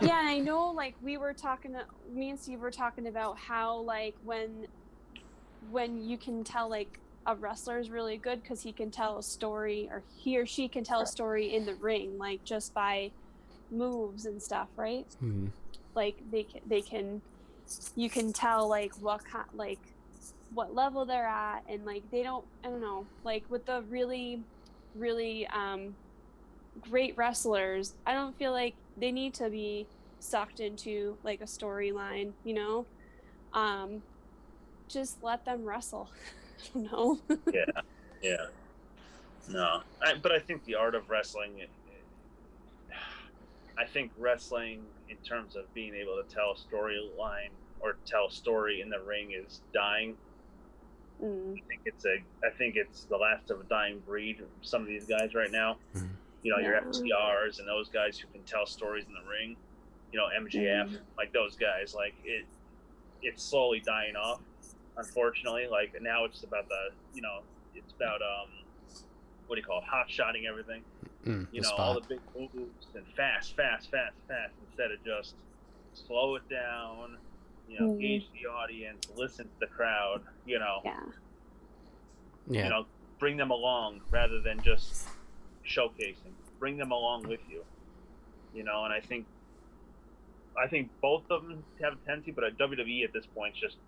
[SPEAKER 3] Yeah, I know. Like me and Steve were talking about how like when you can tell like a wrestler is really good because he can tell a story, or he or she can tell a story in the ring, like just by moves and stuff, right?
[SPEAKER 1] Mm-hmm.
[SPEAKER 3] Like they can, you can tell like what level they're at, and like I don't know, like with the really great wrestlers, I don't feel like they need to be sucked into like a storyline, just let them wrestle. I don't know.
[SPEAKER 2] Yeah. No, but I think the art of wrestling, I think wrestling in terms of being able to tell a storyline or tell a story in the ring is dying. I think it's the last of a dying breed. Some of these guys right now, your FTRs and those guys who can tell stories in the ring, MJF, like those guys, like it's slowly dying off, unfortunately. Like now it's about it's about what do you call it, hot shotting everything. All the big moves and fast instead of just slow it down. Gauge the audience, listen to the crowd, bring them along rather than just showcasing. Bring them along with you, and I think both of them have a tendency, but at WWE at this point, it's just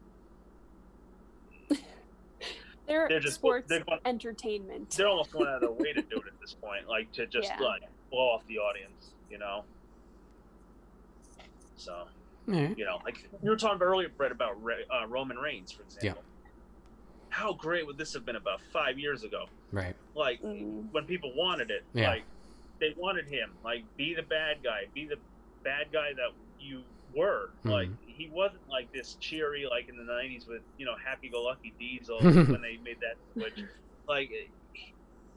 [SPEAKER 3] they're just sports entertainment.
[SPEAKER 2] They're almost going out of their way to do it at this point, like to just like blow off the audience, So. Like you were talking about earlier, Brett, about Roman Reigns, for example. Yeah. How great would this have been about 5 years ago?
[SPEAKER 1] Right.
[SPEAKER 2] Like when people wanted it, like they wanted him, like be the bad guy that you were. Like he wasn't like this cheery, like in the '90s with happy-go-lucky Diesel when they made that switch. Like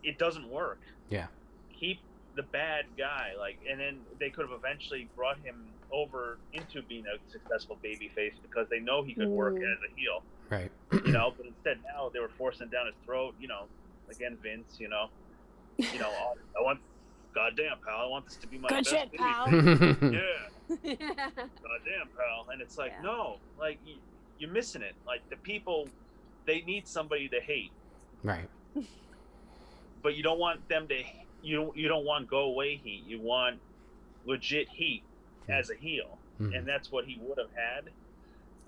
[SPEAKER 2] it doesn't work.
[SPEAKER 1] Yeah.
[SPEAKER 2] Keep the bad guy, and then they could have eventually brought him over into being a successful babyface because they know he could work as a heel.
[SPEAKER 1] Right.
[SPEAKER 2] But instead now they were forcing it down his throat, again, Vince, I want, goddamn, pal, I want this to be my
[SPEAKER 3] good
[SPEAKER 2] best
[SPEAKER 3] shit, pal.
[SPEAKER 2] Yeah. Goddamn, pal. And it's like, no, like you're missing it. Like the people, they need somebody to hate.
[SPEAKER 1] Right.
[SPEAKER 2] But you don't want them to, you don't want go away heat. You want legit heat as a heel, and that's what he would have had.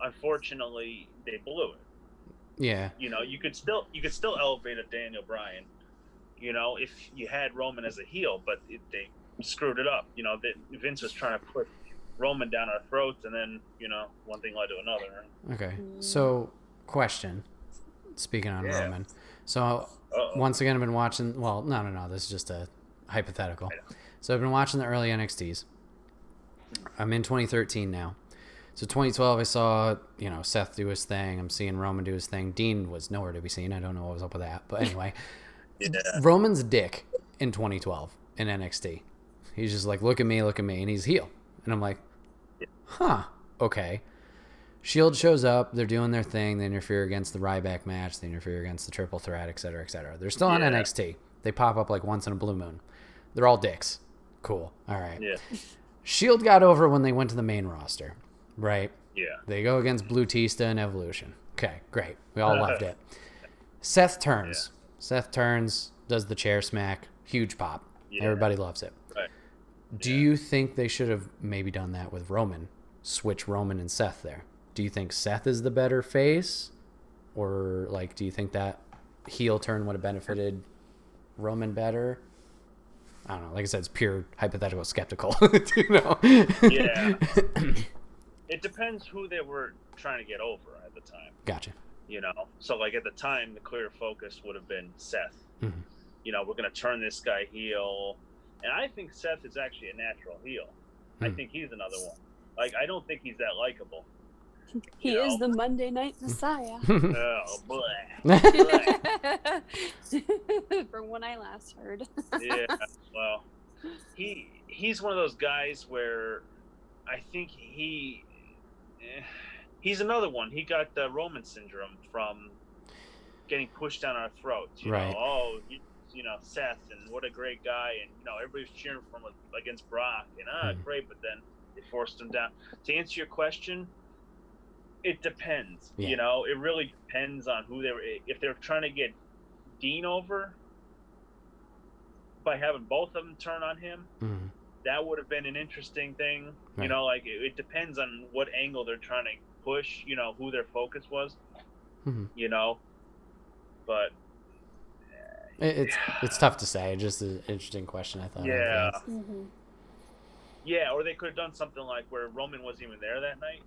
[SPEAKER 2] Unfortunately, they blew it.
[SPEAKER 1] Yeah.
[SPEAKER 2] You could still elevate a Daniel Bryan, if you had Roman as a heel, but they screwed it up. Vince was trying to put Roman down our throats, and then one thing led to another.
[SPEAKER 1] Okay. So, question. Speaking on Roman, so once again I've been watching. Well, no. This is just a hypothetical. So I've been watching the early NXTs. I'm in 2013 now. So 2012, I saw, Seth do his thing. I'm seeing Roman do his thing. Dean was nowhere to be seen. I don't know what was up with that. But anyway, Roman's a dick in 2012 in NXT. He's just like, look at me, and he's heel. And I'm like, huh, okay. Shield shows up. They're doing their thing. They interfere against the Ryback match. They interfere against the triple threat, et cetera, et cetera. They're still on NXT. They pop up like once in a blue moon. They're all dicks. Cool. All right.
[SPEAKER 2] Yeah.
[SPEAKER 1] Shield got over when they went to the main roster, right?
[SPEAKER 2] Yeah.
[SPEAKER 1] They go against Blutista and Evolution. Okay, great. We all loved it. Seth turns. Yeah. Seth turns, does the chair smack. Huge pop. Yeah. Everybody loves it.
[SPEAKER 2] Right.
[SPEAKER 1] Do you think they should have maybe done that with Roman? Switch Roman and Seth there. Do you think Seth is the better face? Or, do you think that heel turn would have benefited Roman better? I don't know. Like I said, it's pure hypothetical skeptical.
[SPEAKER 2] Yeah. It depends who they were trying to get over at the time.
[SPEAKER 1] Gotcha.
[SPEAKER 2] So, at the time, the clear focus would have been Seth.
[SPEAKER 1] Mm-hmm.
[SPEAKER 2] We're going to turn this guy heel. And I think Seth is actually a natural heel. I think he's another one. Like, I don't think he's that likable.
[SPEAKER 3] He is the Monday Night Messiah.
[SPEAKER 2] Oh, boy.
[SPEAKER 3] From when I last heard.
[SPEAKER 2] Yeah, well, he's one of those guys where I think he's another one. He got the Roman syndrome from getting pushed down our throats.
[SPEAKER 1] Right.
[SPEAKER 2] Seth, and what a great guy, and everybody's cheering for him against Brock, and great, but then they forced him down. To answer your question, it depends.
[SPEAKER 1] Yeah.
[SPEAKER 2] It really depends on who if they're trying to get Dean over by having both of them turn on him, that would have been an interesting thing. Right. It depends on what angle they're trying to push, who their focus was, but
[SPEAKER 1] it's tough to say. Just an interesting question, I thought.
[SPEAKER 2] Yeah. Yeah, or they could have done something like where Roman wasn't even there that night.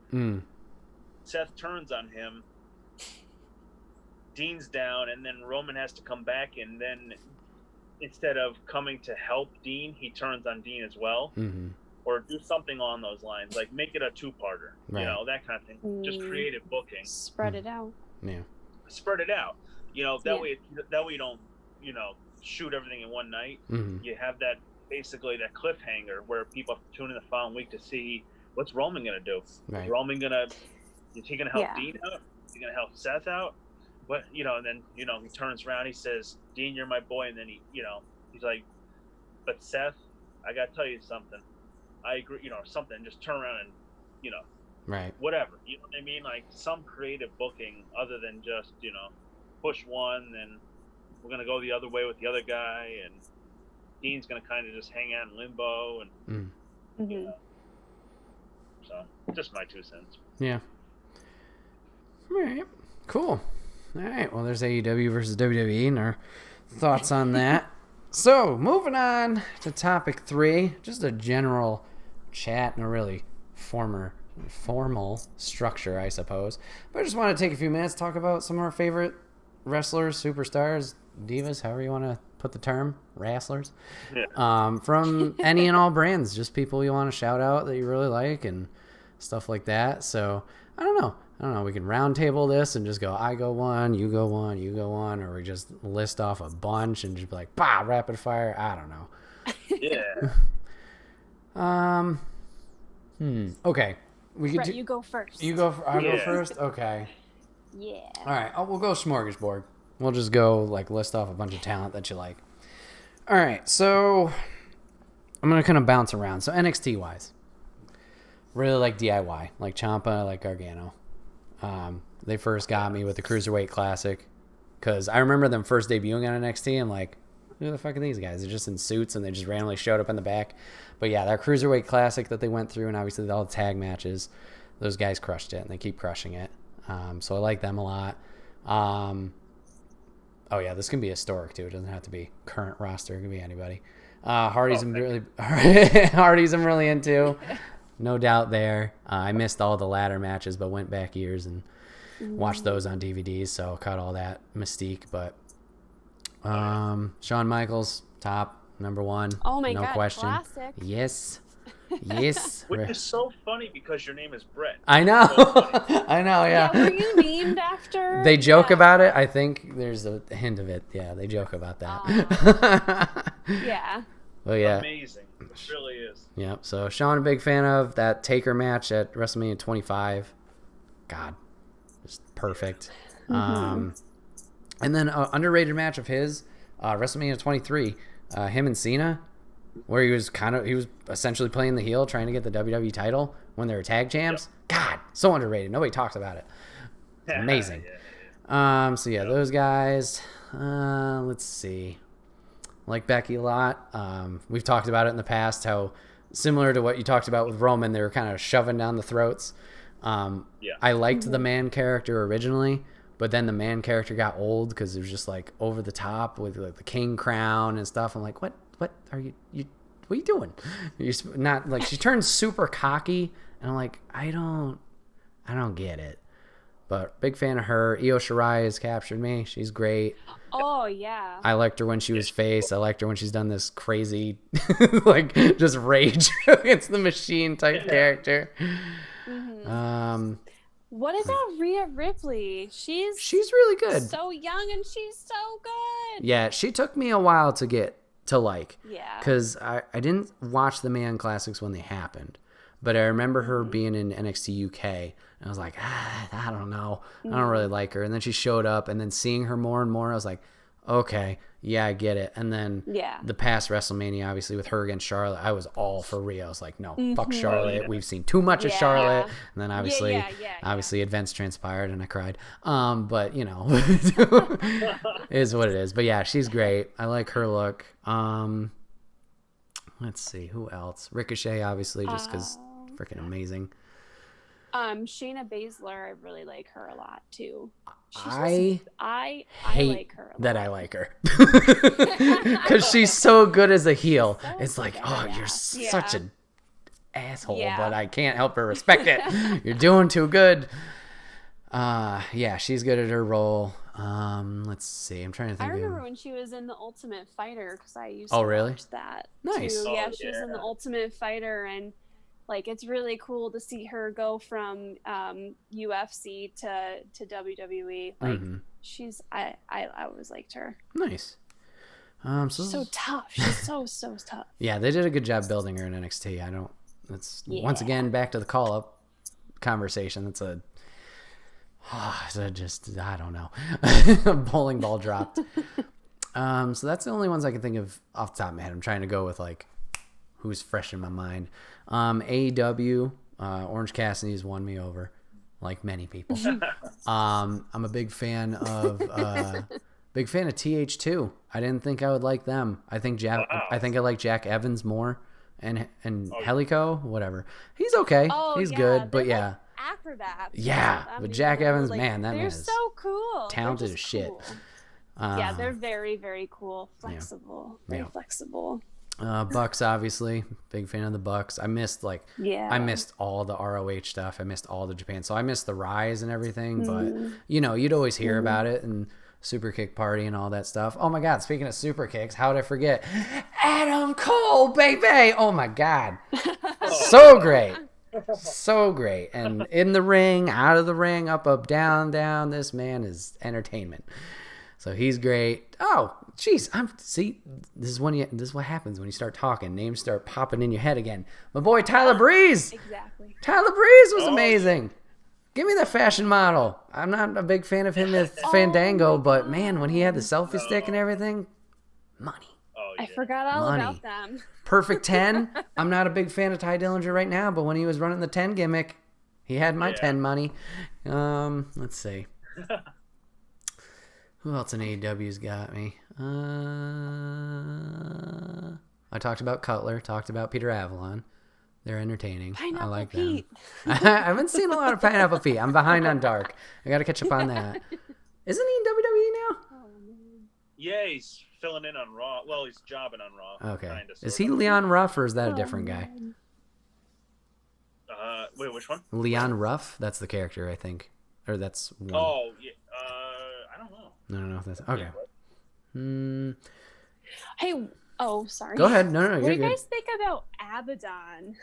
[SPEAKER 2] Seth turns on him, Dean's down, and then Roman has to come back, and then instead of coming to help Dean, he turns on Dean as well. Or do something on those lines, like make it a two-parter,
[SPEAKER 1] right.
[SPEAKER 2] That kind of thing. Just creative booking.
[SPEAKER 3] Spread it out.
[SPEAKER 1] Yeah.
[SPEAKER 2] Spread it out. That way you don't, shoot everything in one night. You have that that cliffhanger where people have to tune in the following week to see what's Roman gonna do.
[SPEAKER 1] Right.
[SPEAKER 2] Is he gonna help Dean out? Is he gonna help Seth out? But and then he turns around, he says, Dean, you're my boy, and then he's like, but Seth, I gotta tell you something. I agree, something. Just turn around and
[SPEAKER 1] right,
[SPEAKER 2] whatever. You know what I mean? Like some creative booking other than just push one, then we're gonna go the other way with the other guy, and Dean's gonna kind of just hang out in limbo, and so just my 2 cents.
[SPEAKER 1] Yeah. All right. Cool. All right. Well, there's AEW versus WWE and our thoughts on that. So, moving on to topic 3, just a general chat and a really formal structure, I suppose. But I just want to take a few minutes to talk about some of our favorite wrestlers, superstars, divas, however you want to put the term, wrestlers, from any and all brands, just people you want to shout out that you really like and stuff like that. So, I don't know. We can round table this and just go, I go one, you go one, you go one, or we just list off a bunch and just be like, bah, rapid fire. I don't know.
[SPEAKER 2] Yeah.
[SPEAKER 1] Okay.
[SPEAKER 3] Brett, you go first.
[SPEAKER 1] I'll go first? Okay.
[SPEAKER 3] Yeah.
[SPEAKER 1] All right. We'll go smorgasbord. We'll just go list off a bunch of talent that you like. All right. So I'm going to kind of bounce around. So NXT wise, really like DIY, like Ciampa, like Gargano. They first got me with the Cruiserweight Classic because I remember them first debuting on NXT. I'm like, who the fuck are these guys? They're just in suits and they just randomly showed up in the back. But yeah, that Cruiserweight Classic that they went through, and obviously all the tag matches, those guys crushed it and they keep crushing it. So I like them a lot. Oh yeah, this can be historic too. It doesn't have to be current roster. It can be anybody. Hardy's I'm really into. No doubt there. I missed all the ladder matches, but went back years and watched those on DVDs, so caught all that mystique. But Shawn Michaels, top, number 1.
[SPEAKER 3] Oh my
[SPEAKER 1] no
[SPEAKER 3] God,
[SPEAKER 1] question.
[SPEAKER 3] classic.
[SPEAKER 1] Yes.
[SPEAKER 2] Which is so funny because your name is Brett.
[SPEAKER 1] I know.
[SPEAKER 2] So
[SPEAKER 1] I know, yeah.
[SPEAKER 3] Were you named after?
[SPEAKER 1] They joke about it. I think there's a hint of it. Yeah, they joke about that.
[SPEAKER 3] Yeah.
[SPEAKER 1] Well, yeah.
[SPEAKER 2] Amazing. It really is.
[SPEAKER 1] Yep. So Sean, a big fan of that Taker match at WrestleMania 25. God, just perfect. And then an underrated match of his, WrestleMania 23, him and Cena, where he was essentially playing the heel, trying to get the WWE title when they were tag champs. Yep. God, so underrated. Nobody talks about it. Amazing. So yeah, those guys. Let's see. Like Becky a lot. We've talked about it in the past, how similar to what you talked about with Roman, they were kind of shoving down the throats. I liked the man character originally, but then the man character got old because it was just over the top with the king crown and stuff. I'm like, what are you what are you doing? You're not she turns super cocky, and I'm like, I don't get it. But big fan of her. Io Shirai has captured me. She's great.
[SPEAKER 3] Oh yeah.
[SPEAKER 1] I liked her when she was face. I liked her when she's done this crazy, like just rage against the machine type character.
[SPEAKER 3] Mm-hmm. What about Rhea Ripley? She's
[SPEAKER 1] really good.
[SPEAKER 3] So young and she's so good.
[SPEAKER 1] Yeah, she took me a while to get to like.
[SPEAKER 3] Yeah.
[SPEAKER 1] Because I didn't watch the Man Classics when they happened. But I remember her being in NXT UK. And I was like, I don't know. I don't really like her. And then she showed up. And then seeing her more and more, I was like, okay, yeah, I get it. And then the past WrestleMania, obviously, with her against Charlotte, I was all for Rhea. I was like, no, fuck Charlotte. We've seen too much of Charlotte. And then obviously events transpired and I cried. But, you know, is what it is. But yeah, she's great. I like her look. Let's see, who else? Ricochet, obviously, just because freaking amazing.
[SPEAKER 3] Shayna Baszler, I really like her a lot too.
[SPEAKER 1] I
[SPEAKER 3] like her a lot.
[SPEAKER 1] That I like her because she's so good as a heel. It's like, you're such an asshole, but I can't help but respect it. You're doing too good. She's good at her role. Let's see. I'm trying to think.
[SPEAKER 3] I remember when she was in The Ultimate Fighter because I used to watch that.
[SPEAKER 1] Nice.
[SPEAKER 3] Too. Yeah, she was in The Ultimate Fighter, and like it's really cool to see her go from UFC to WWE. Like I always liked her.
[SPEAKER 1] Nice.
[SPEAKER 3] So tough. She's so tough.
[SPEAKER 1] Yeah, they did a good job building her in NXT. Once again back to the call up conversation. That's a I don't know. A bowling ball dropped. So that's the only ones I can think of off the top of my head. I'm trying to go with like who's fresh in my mind. AEW, Orange Cassidy's won me over, like many people. I'm a big fan of TH2. I didn't think I would like them. I think I like Jack Evans more, and Helico, whatever. He's okay. He's good, but yeah.
[SPEAKER 3] Acrobats.
[SPEAKER 1] Yeah, but Jack Evans,
[SPEAKER 3] like,
[SPEAKER 1] man, that man is
[SPEAKER 3] so cool.
[SPEAKER 1] Talented as shit.
[SPEAKER 3] Cool. They're very, very cool. Flexible. Very flexible.
[SPEAKER 1] Bucks, obviously. Big fan of the Bucks. I missed all the ROH stuff. I missed all the Japan. So I missed the Rise and everything, but you'd always hear about it and Super Kick Party and all that stuff. Oh my God, speaking of Super Kicks, how did I forget? Adam Cole, baby! Oh my God. So great. So great. And in the ring, out of the ring, up, down, this man is entertainment. So he's great. Oh, jeez. This is what happens when you start talking. Names start popping in your head again. My boy Tyler Breeze.
[SPEAKER 3] Exactly.
[SPEAKER 1] Tyler Breeze was amazing. Give me the fashion model. I'm not a big fan of him with Fandango, but man, when he had the selfie stick and everything, money.
[SPEAKER 3] I forgot all about them.
[SPEAKER 1] Perfect 10. I'm not a big fan of Ty Dillinger right now, but when he was running the 10 gimmick, he had my 10 money. Let's see. Who else in AEW's got me? I talked about Cutler, talked about Peter Avalon. They're entertaining.
[SPEAKER 3] Pineapple
[SPEAKER 1] I like
[SPEAKER 3] Pete.
[SPEAKER 1] them. I haven't seen a lot of Pineapple Pete. I'm behind on Dark. I got to catch up on that. Isn't he in WWE now?
[SPEAKER 2] Yeah, he's filling in on Raw. Well, he's jobbing on Raw.
[SPEAKER 1] Okay.
[SPEAKER 2] Kinda,
[SPEAKER 1] is he Leon Ruff or is that a different guy?
[SPEAKER 2] Wait, which one?
[SPEAKER 1] Leon Ruff? That's the character, I think. Or that's one.
[SPEAKER 2] Oh, yeah. I don't know.
[SPEAKER 1] I don't know if that's... Okay.
[SPEAKER 3] Hey, sorry.
[SPEAKER 1] Go ahead. No, you're
[SPEAKER 3] What do you
[SPEAKER 1] good.
[SPEAKER 3] guys think about Abaddon?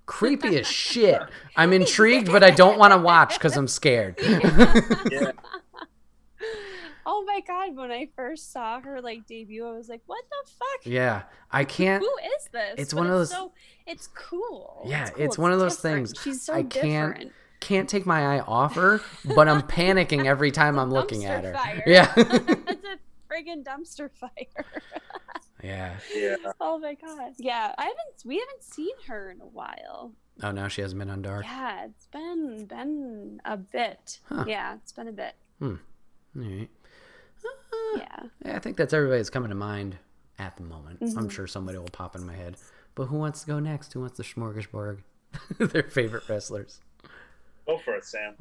[SPEAKER 1] Creepy as shit. I'm intrigued, but I don't want to watch because I'm scared.
[SPEAKER 2] Yeah.
[SPEAKER 3] Oh my God, when I first saw her debut, I was like, what the fuck?
[SPEAKER 1] Yeah, I can't.
[SPEAKER 3] Who is this?
[SPEAKER 1] It's one of those.
[SPEAKER 3] It's cool.
[SPEAKER 1] Yeah,
[SPEAKER 3] it's cool.
[SPEAKER 1] it's one of those
[SPEAKER 3] different.
[SPEAKER 1] things.
[SPEAKER 3] She's so
[SPEAKER 1] different. Can't take my eye off her, but I'm panicking every time I'm looking at her.
[SPEAKER 3] Fire.
[SPEAKER 1] Yeah.
[SPEAKER 3] It's a friggin' dumpster fire.
[SPEAKER 1] Yeah.
[SPEAKER 3] Oh my God. Yeah, we haven't seen her in a while.
[SPEAKER 1] Oh, now she hasn't been on Dark.
[SPEAKER 3] Yeah, it's been a bit.
[SPEAKER 1] Huh.
[SPEAKER 3] Yeah, it's been a bit.
[SPEAKER 1] All right.
[SPEAKER 3] Yeah.
[SPEAKER 1] I think that's everybody that's coming to mind at the moment. I'm sure somebody will pop in my head. But who wants to go next? Who wants the smorgasbord? Their favorite wrestlers.
[SPEAKER 2] Go for it, Sam.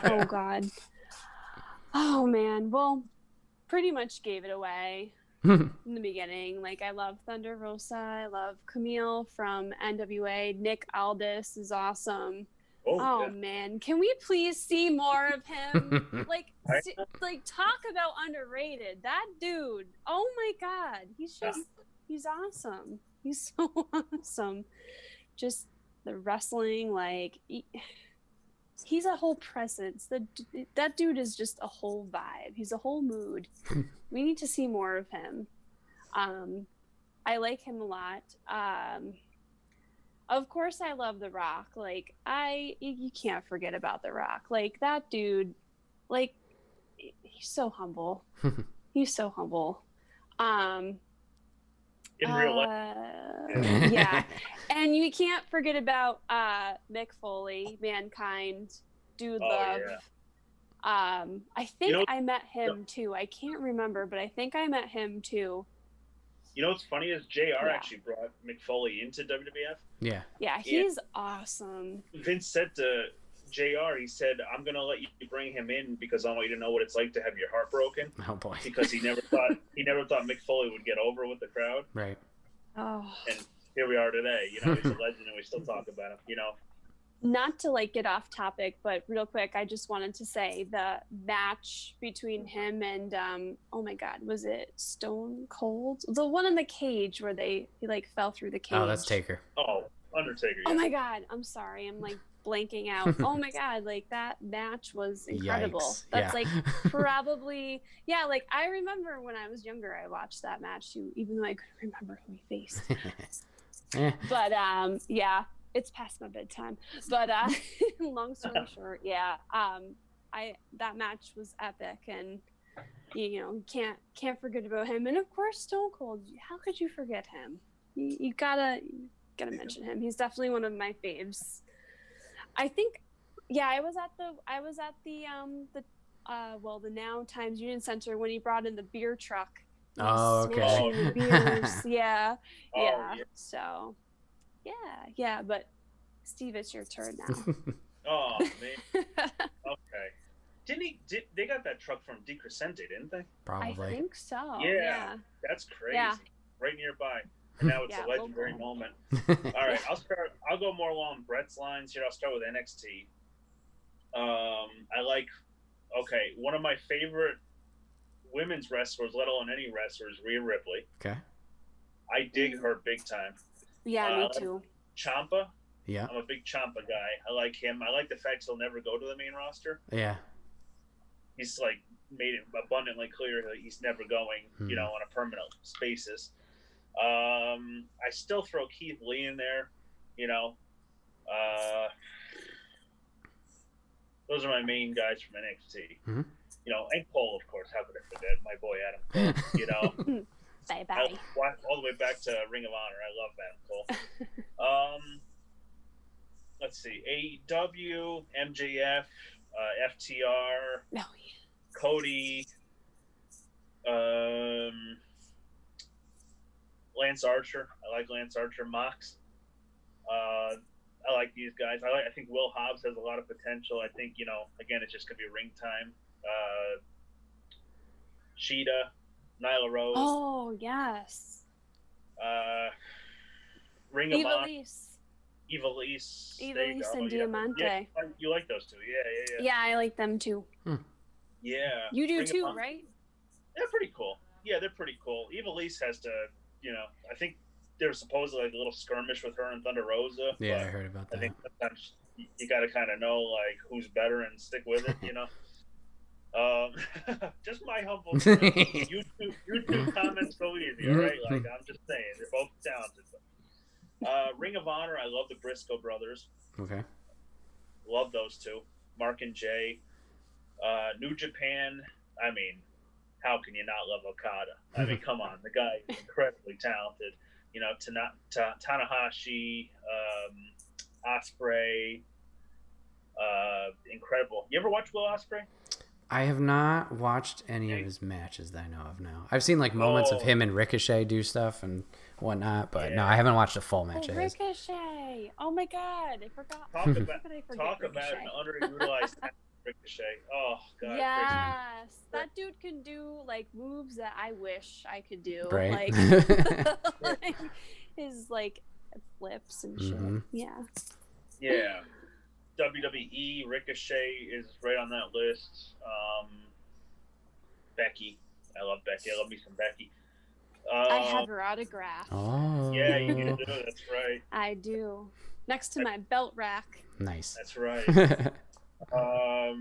[SPEAKER 3] Oh God. Oh man. Well, pretty much gave it away in the beginning. I love Thunder Rosa. I love Camille from NWA. Nick Aldis is awesome. Oh
[SPEAKER 2] yeah.
[SPEAKER 3] man, can we please see more of him? like talk about underrated. That dude. Oh my god, he's awesome. He's so awesome. Just the wrestling, like he's a whole presence. That dude is just a whole vibe. He's a whole mood. We need to see more of him. I like him a lot. Of course, I love The Rock. Like, you can't forget about The Rock. Like, that dude, like, he's so humble. He's so humble.
[SPEAKER 2] In real life.
[SPEAKER 3] Yeah. And you can't forget about Mick Foley, Mankind, Dude Love.
[SPEAKER 2] Yeah.
[SPEAKER 3] I think I met him too. I can't remember, but I think I met him too.
[SPEAKER 2] You know what's funny is JR actually brought Mick Foley into WWF.
[SPEAKER 1] Yeah.
[SPEAKER 3] Yeah, he's awesome.
[SPEAKER 2] Vince said to JR, he said, "I'm gonna let you bring him in because I want you to know what it's like to have your heart broken."
[SPEAKER 1] Oh boy.
[SPEAKER 2] Because he never thought Mick Foley would get over with the crowd.
[SPEAKER 1] Right.
[SPEAKER 3] Oh.
[SPEAKER 2] And here we are today. You know, he's a legend, and we still talk about him. You know.
[SPEAKER 3] Not to like get off topic, but real quick, I just wanted to say the match between him and oh my god, was it Stone Cold? The one in the cage where he like fell through the cage.
[SPEAKER 1] Oh, that's Taker.
[SPEAKER 2] Oh, Undertaker. Yeah.
[SPEAKER 3] Oh my god, I'm sorry, I'm like blanking out. Oh my god, like that match was incredible.
[SPEAKER 1] Yikes.
[SPEAKER 3] That's like probably like I remember when I was younger, I watched that match too, even though I couldn't remember who he faced. But yeah. It's past my bedtime, but long story short, that match was epic, and you can't forget about him, and of course Stone Cold. How could you forget him? You gotta mention him. He's definitely one of my faves. I think, I was at the Now Times Union Center when he brought in the beer truck.
[SPEAKER 1] Oh, okay.
[SPEAKER 3] The beers. Yeah. So. Yeah, but Steve, it's your turn now.
[SPEAKER 2] Oh man. Okay. They got that truck from Di Crescente, didn't they?
[SPEAKER 1] Probably.
[SPEAKER 3] I think so.
[SPEAKER 2] Yeah. That's crazy.
[SPEAKER 3] Yeah.
[SPEAKER 2] Right nearby. And now it's a legendary moment. All right, I'll go more along Brett's lines here. I'll start with NXT. One of my favorite women's wrestlers, let alone any wrestler, is Rhea Ripley.
[SPEAKER 1] Okay.
[SPEAKER 2] I dig her big time.
[SPEAKER 3] Yeah, me too.
[SPEAKER 2] Ciampa.
[SPEAKER 1] Yeah.
[SPEAKER 2] I'm a big Ciampa guy. I like him. I like the fact he'll never go to the main roster.
[SPEAKER 1] Yeah.
[SPEAKER 2] He's like made it abundantly clear that he's never going, on a permanent basis. I still throw Keith Lee in there, those are my main guys from NXT.
[SPEAKER 1] Mm-hmm.
[SPEAKER 2] And Cole, of course. How could I forget my boy Adam Cole?
[SPEAKER 3] Bye.
[SPEAKER 2] All the way back to Ring of Honor. I love Adam Cole. Let's see. AEW, MJF, FTR, Cody, Lance Archer. I like Lance Archer. Mox. I like these guys. I think Will Hobbs has a lot of potential. I think, again, it's just going to be ring time. Sheeta, Nyla Rose.
[SPEAKER 3] Oh, yes.
[SPEAKER 2] Ring of Honor.
[SPEAKER 3] Ivelisse
[SPEAKER 2] Ivelisse
[SPEAKER 3] and Diamante.
[SPEAKER 2] Yeah, you like those two. Yeah.
[SPEAKER 3] Yeah, I like them too.
[SPEAKER 2] Yeah.
[SPEAKER 3] You do too, right?
[SPEAKER 2] They're pretty cool. Yeah, they're pretty cool. Ivelisse has to, I think there was supposedly like a little skirmish with her and Thunder Rosa.
[SPEAKER 1] Yeah, I heard about that.
[SPEAKER 2] I think sometimes you got to kind of know like who's better and stick with it, Just my humble YouTube comments go easy, all right? Like I'm just saying, they're both talented. Ring of Honor, I love the Briscoe brothers.
[SPEAKER 1] Okay.
[SPEAKER 2] Love those two, Mark and Jay. New Japan, I mean, how can you not love Okada? I mean, come on, the guy is incredibly talented. Tanahashi, Ospreay, incredible. You ever watch Will Ospreay?
[SPEAKER 1] I have not watched any of his matches that I know of now. I've seen like moments of him and Ricochet do stuff and whatnot, but no, I haven't watched a full match of his.
[SPEAKER 3] Ricochet! Oh my god, I forgot.
[SPEAKER 2] Talk about an underutilized Ricochet. Oh god.
[SPEAKER 3] Yes, that dude can do like moves that I wish I could do.
[SPEAKER 1] Right.
[SPEAKER 3] Like his like flips and shit. Yeah.
[SPEAKER 2] Yeah. WWE, Ricochet is right on that list. Becky. I love Becky. I love me some Becky.
[SPEAKER 3] I have her autograph.
[SPEAKER 1] Oh.
[SPEAKER 2] Yeah, you do. That's right.
[SPEAKER 3] I do. Next to my belt rack.
[SPEAKER 1] Nice.
[SPEAKER 2] That's right. I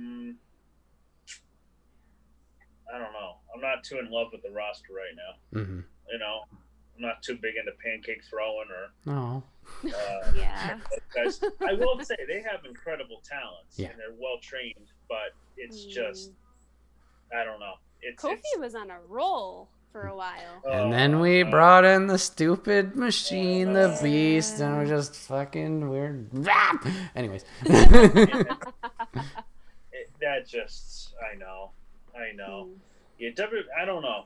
[SPEAKER 2] don't know. I'm not too in love with the roster right now.
[SPEAKER 1] Mm-hmm.
[SPEAKER 2] You know, I'm not too big into pancake throwing or.
[SPEAKER 1] Oh.
[SPEAKER 3] Yeah.
[SPEAKER 2] Guys, I will say they have incredible talents
[SPEAKER 1] Yeah.
[SPEAKER 2] and they're well trained, but it's just, I don't know.
[SPEAKER 3] Kofi was on a roll for a while.
[SPEAKER 1] And then we brought in the stupid machine, the beast, and we're just fucking weird. Anyways.
[SPEAKER 2] That just, I know. Yeah, I don't know.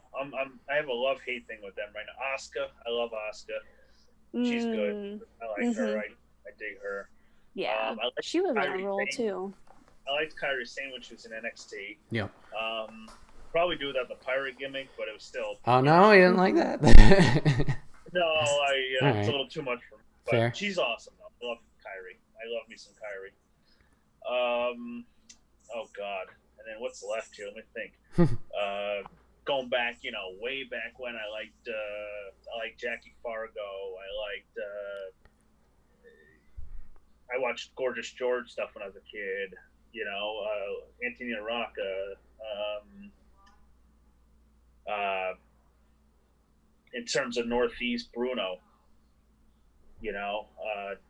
[SPEAKER 2] I have a love-hate thing with them right now. Asuka, I love Asuka. She's good. I like her. I dig her.
[SPEAKER 3] Yeah, she was on a roll too.
[SPEAKER 2] I liked Kairi Sane when she was in NXT.
[SPEAKER 1] Yep.
[SPEAKER 2] Probably do without the pirate gimmick, but it was still.
[SPEAKER 1] Oh no, you didn't like that?
[SPEAKER 2] No, it's
[SPEAKER 1] right.
[SPEAKER 2] a little too much for me. But
[SPEAKER 1] Fair.
[SPEAKER 2] She's awesome though. I love Kairi. I love me some Kairi. Oh God. And then what's left here? Let me think. Going back, way back when I liked Jackie Fargo. I watched Gorgeous George stuff when I was a kid. Anthony Araka. In terms of Northeast, Bruno.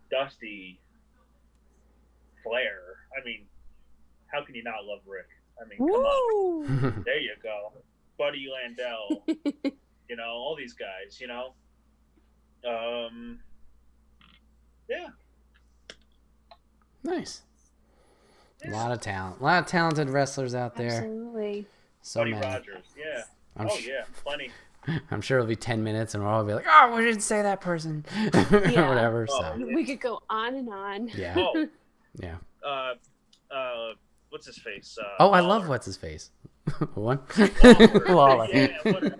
[SPEAKER 2] Dusty, Flair. I mean, how can you not love Rick? I mean, come on. There you go. Buddy Landell. All these guys, Yeah.
[SPEAKER 1] Nice.
[SPEAKER 2] Yeah.
[SPEAKER 1] A lot of talent. A lot of talented wrestlers out there.
[SPEAKER 3] Absolutely.
[SPEAKER 1] So
[SPEAKER 2] Buddy
[SPEAKER 1] many.
[SPEAKER 2] Rogers, yeah. Yeah, plenty.
[SPEAKER 1] I'm sure it'll be 10 minutes and we'll all be like, oh, we didn't say that person. Or whatever. So.
[SPEAKER 3] We could go on and on.
[SPEAKER 1] Yeah.
[SPEAKER 2] Oh.
[SPEAKER 1] Yeah.
[SPEAKER 2] What's his face?
[SPEAKER 1] I love what's his face. One.
[SPEAKER 2] Lawler. Yeah, whatever.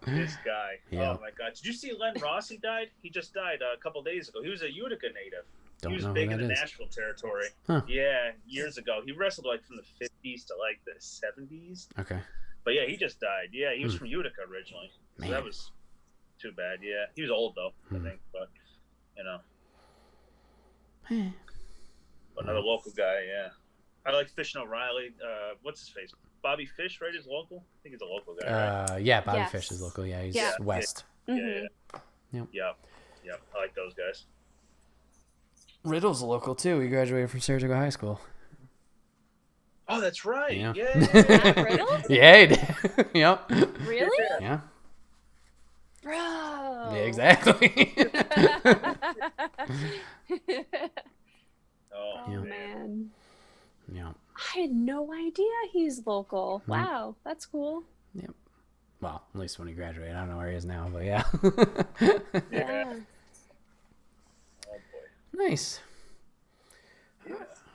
[SPEAKER 2] This guy.
[SPEAKER 1] Yeah.
[SPEAKER 2] Oh my God! Did you see Len Rossi died? He just died a couple days ago. He was a Utica native.
[SPEAKER 1] Don't
[SPEAKER 2] he was
[SPEAKER 1] know
[SPEAKER 2] big
[SPEAKER 1] who
[SPEAKER 2] in the
[SPEAKER 1] that is.
[SPEAKER 2] Nashville territory.
[SPEAKER 1] Huh.
[SPEAKER 2] Yeah, years ago. He wrestled from the 50s to the 70s.
[SPEAKER 1] Okay.
[SPEAKER 2] But yeah, he just died. Yeah, he was from Utica originally. So
[SPEAKER 1] Man.
[SPEAKER 2] that was too bad. Yeah, he was old though, I think. But another local guy. Yeah, I like Fish and O'Reilly. What's his face? Bobby Fish, right? Is local? I think he's a local guy. Right?
[SPEAKER 1] Yeah, Bobby Fish is local. Yeah, he's west.
[SPEAKER 2] Yeah. Yep. I like those guys.
[SPEAKER 1] Riddle's local too. He graduated from Saratoga High School.
[SPEAKER 2] Oh, that's right.
[SPEAKER 1] Yeah.
[SPEAKER 3] Matt Riddle?
[SPEAKER 1] Yeah, he did. Yep.
[SPEAKER 3] Really?
[SPEAKER 1] Yeah.
[SPEAKER 3] Bro.
[SPEAKER 1] Yeah, exactly.
[SPEAKER 2] Oh,
[SPEAKER 3] man.
[SPEAKER 1] Yeah.
[SPEAKER 3] I had no idea he's local. Wow, that's cool.
[SPEAKER 1] Yep. Well, at least when he graduated. I don't know where he is now, but yeah.
[SPEAKER 3] Yeah.
[SPEAKER 2] Oh boy.
[SPEAKER 1] Nice.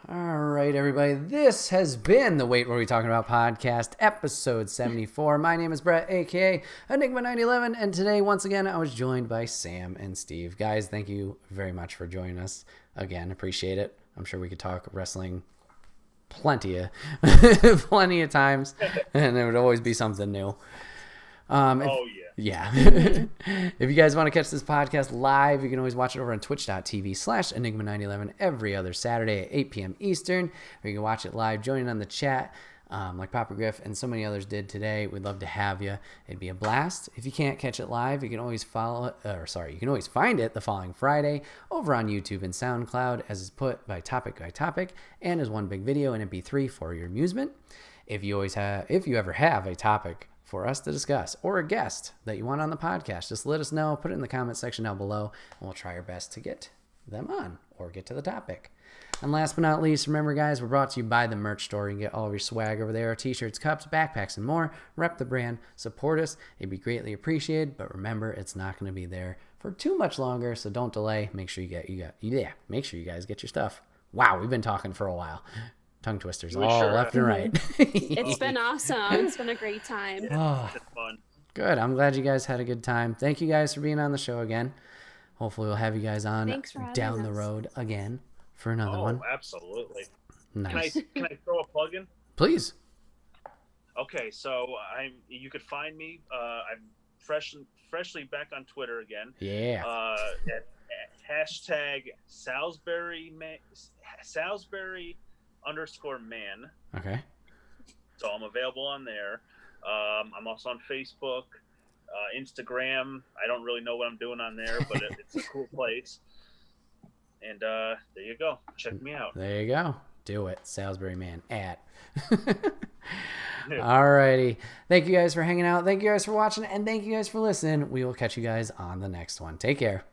[SPEAKER 1] All right, everybody. This has been the Wait What Are We Talking About podcast, episode 74. My name is Brett, a.k.a. Enigma911, and today, once again, I was joined by Sam and Steve. Guys, thank you very much for joining us. Again, appreciate it. I'm sure we could talk wrestling plenty of times, and there would always be something new. Yeah. If you guys want to catch this podcast live, you can always watch it over on twitch.tv/Enigma911 every other Saturday at 8 p.m. Eastern, or you can watch it live, join on the chat, like Papa Griff and so many others did today. We'd love to have you. It'd be a blast. If you can't catch it live, you can always you can always find it the following Friday over on YouTube and SoundCloud as it's put by topic and as one big video in MP3 for your amusement. If you ever have a topic for us to discuss or a guest that you want on the podcast, just let us know, put it in the comment section down below, and we'll try our best to get them on or get to the topic. And last but not least, remember guys, we're brought to you by the merch store. You can get all of your swag over there, t-shirts, cups, backpacks, and more. Rep the brand, support us. It'd be greatly appreciated, but remember, it's not going to be there for too much longer, so don't delay. Make sure make sure you guys get your stuff. Wow, we've been talking for a while. Tongue twisters all left and right.
[SPEAKER 3] It's been awesome. It's been a great time.
[SPEAKER 2] Yeah, it's fun.
[SPEAKER 1] Good. I'm glad you guys had a good time. Thank you guys for being on the show again. Hopefully we'll have you guys on
[SPEAKER 3] Thanks for having
[SPEAKER 1] down the
[SPEAKER 3] us.
[SPEAKER 1] road again. for another one.
[SPEAKER 2] Absolutely.
[SPEAKER 1] Nice.
[SPEAKER 2] Can I throw a plug in?
[SPEAKER 1] Please.
[SPEAKER 2] Okay, so you could find me. I'm freshly back on Twitter again.
[SPEAKER 1] Yeah.
[SPEAKER 2] At hashtag Salisbury _man.
[SPEAKER 1] Okay.
[SPEAKER 2] So I'm available on there. I'm also on Facebook, Instagram. I don't really know what I'm doing on there, but it's a cool place. And there you go. Check me out.
[SPEAKER 1] There you go. Do it. Salisbury Man at. Alrighty. Thank you guys for hanging out. Thank you guys for watching. And thank you guys for listening. We will catch you guys on the next one. Take care.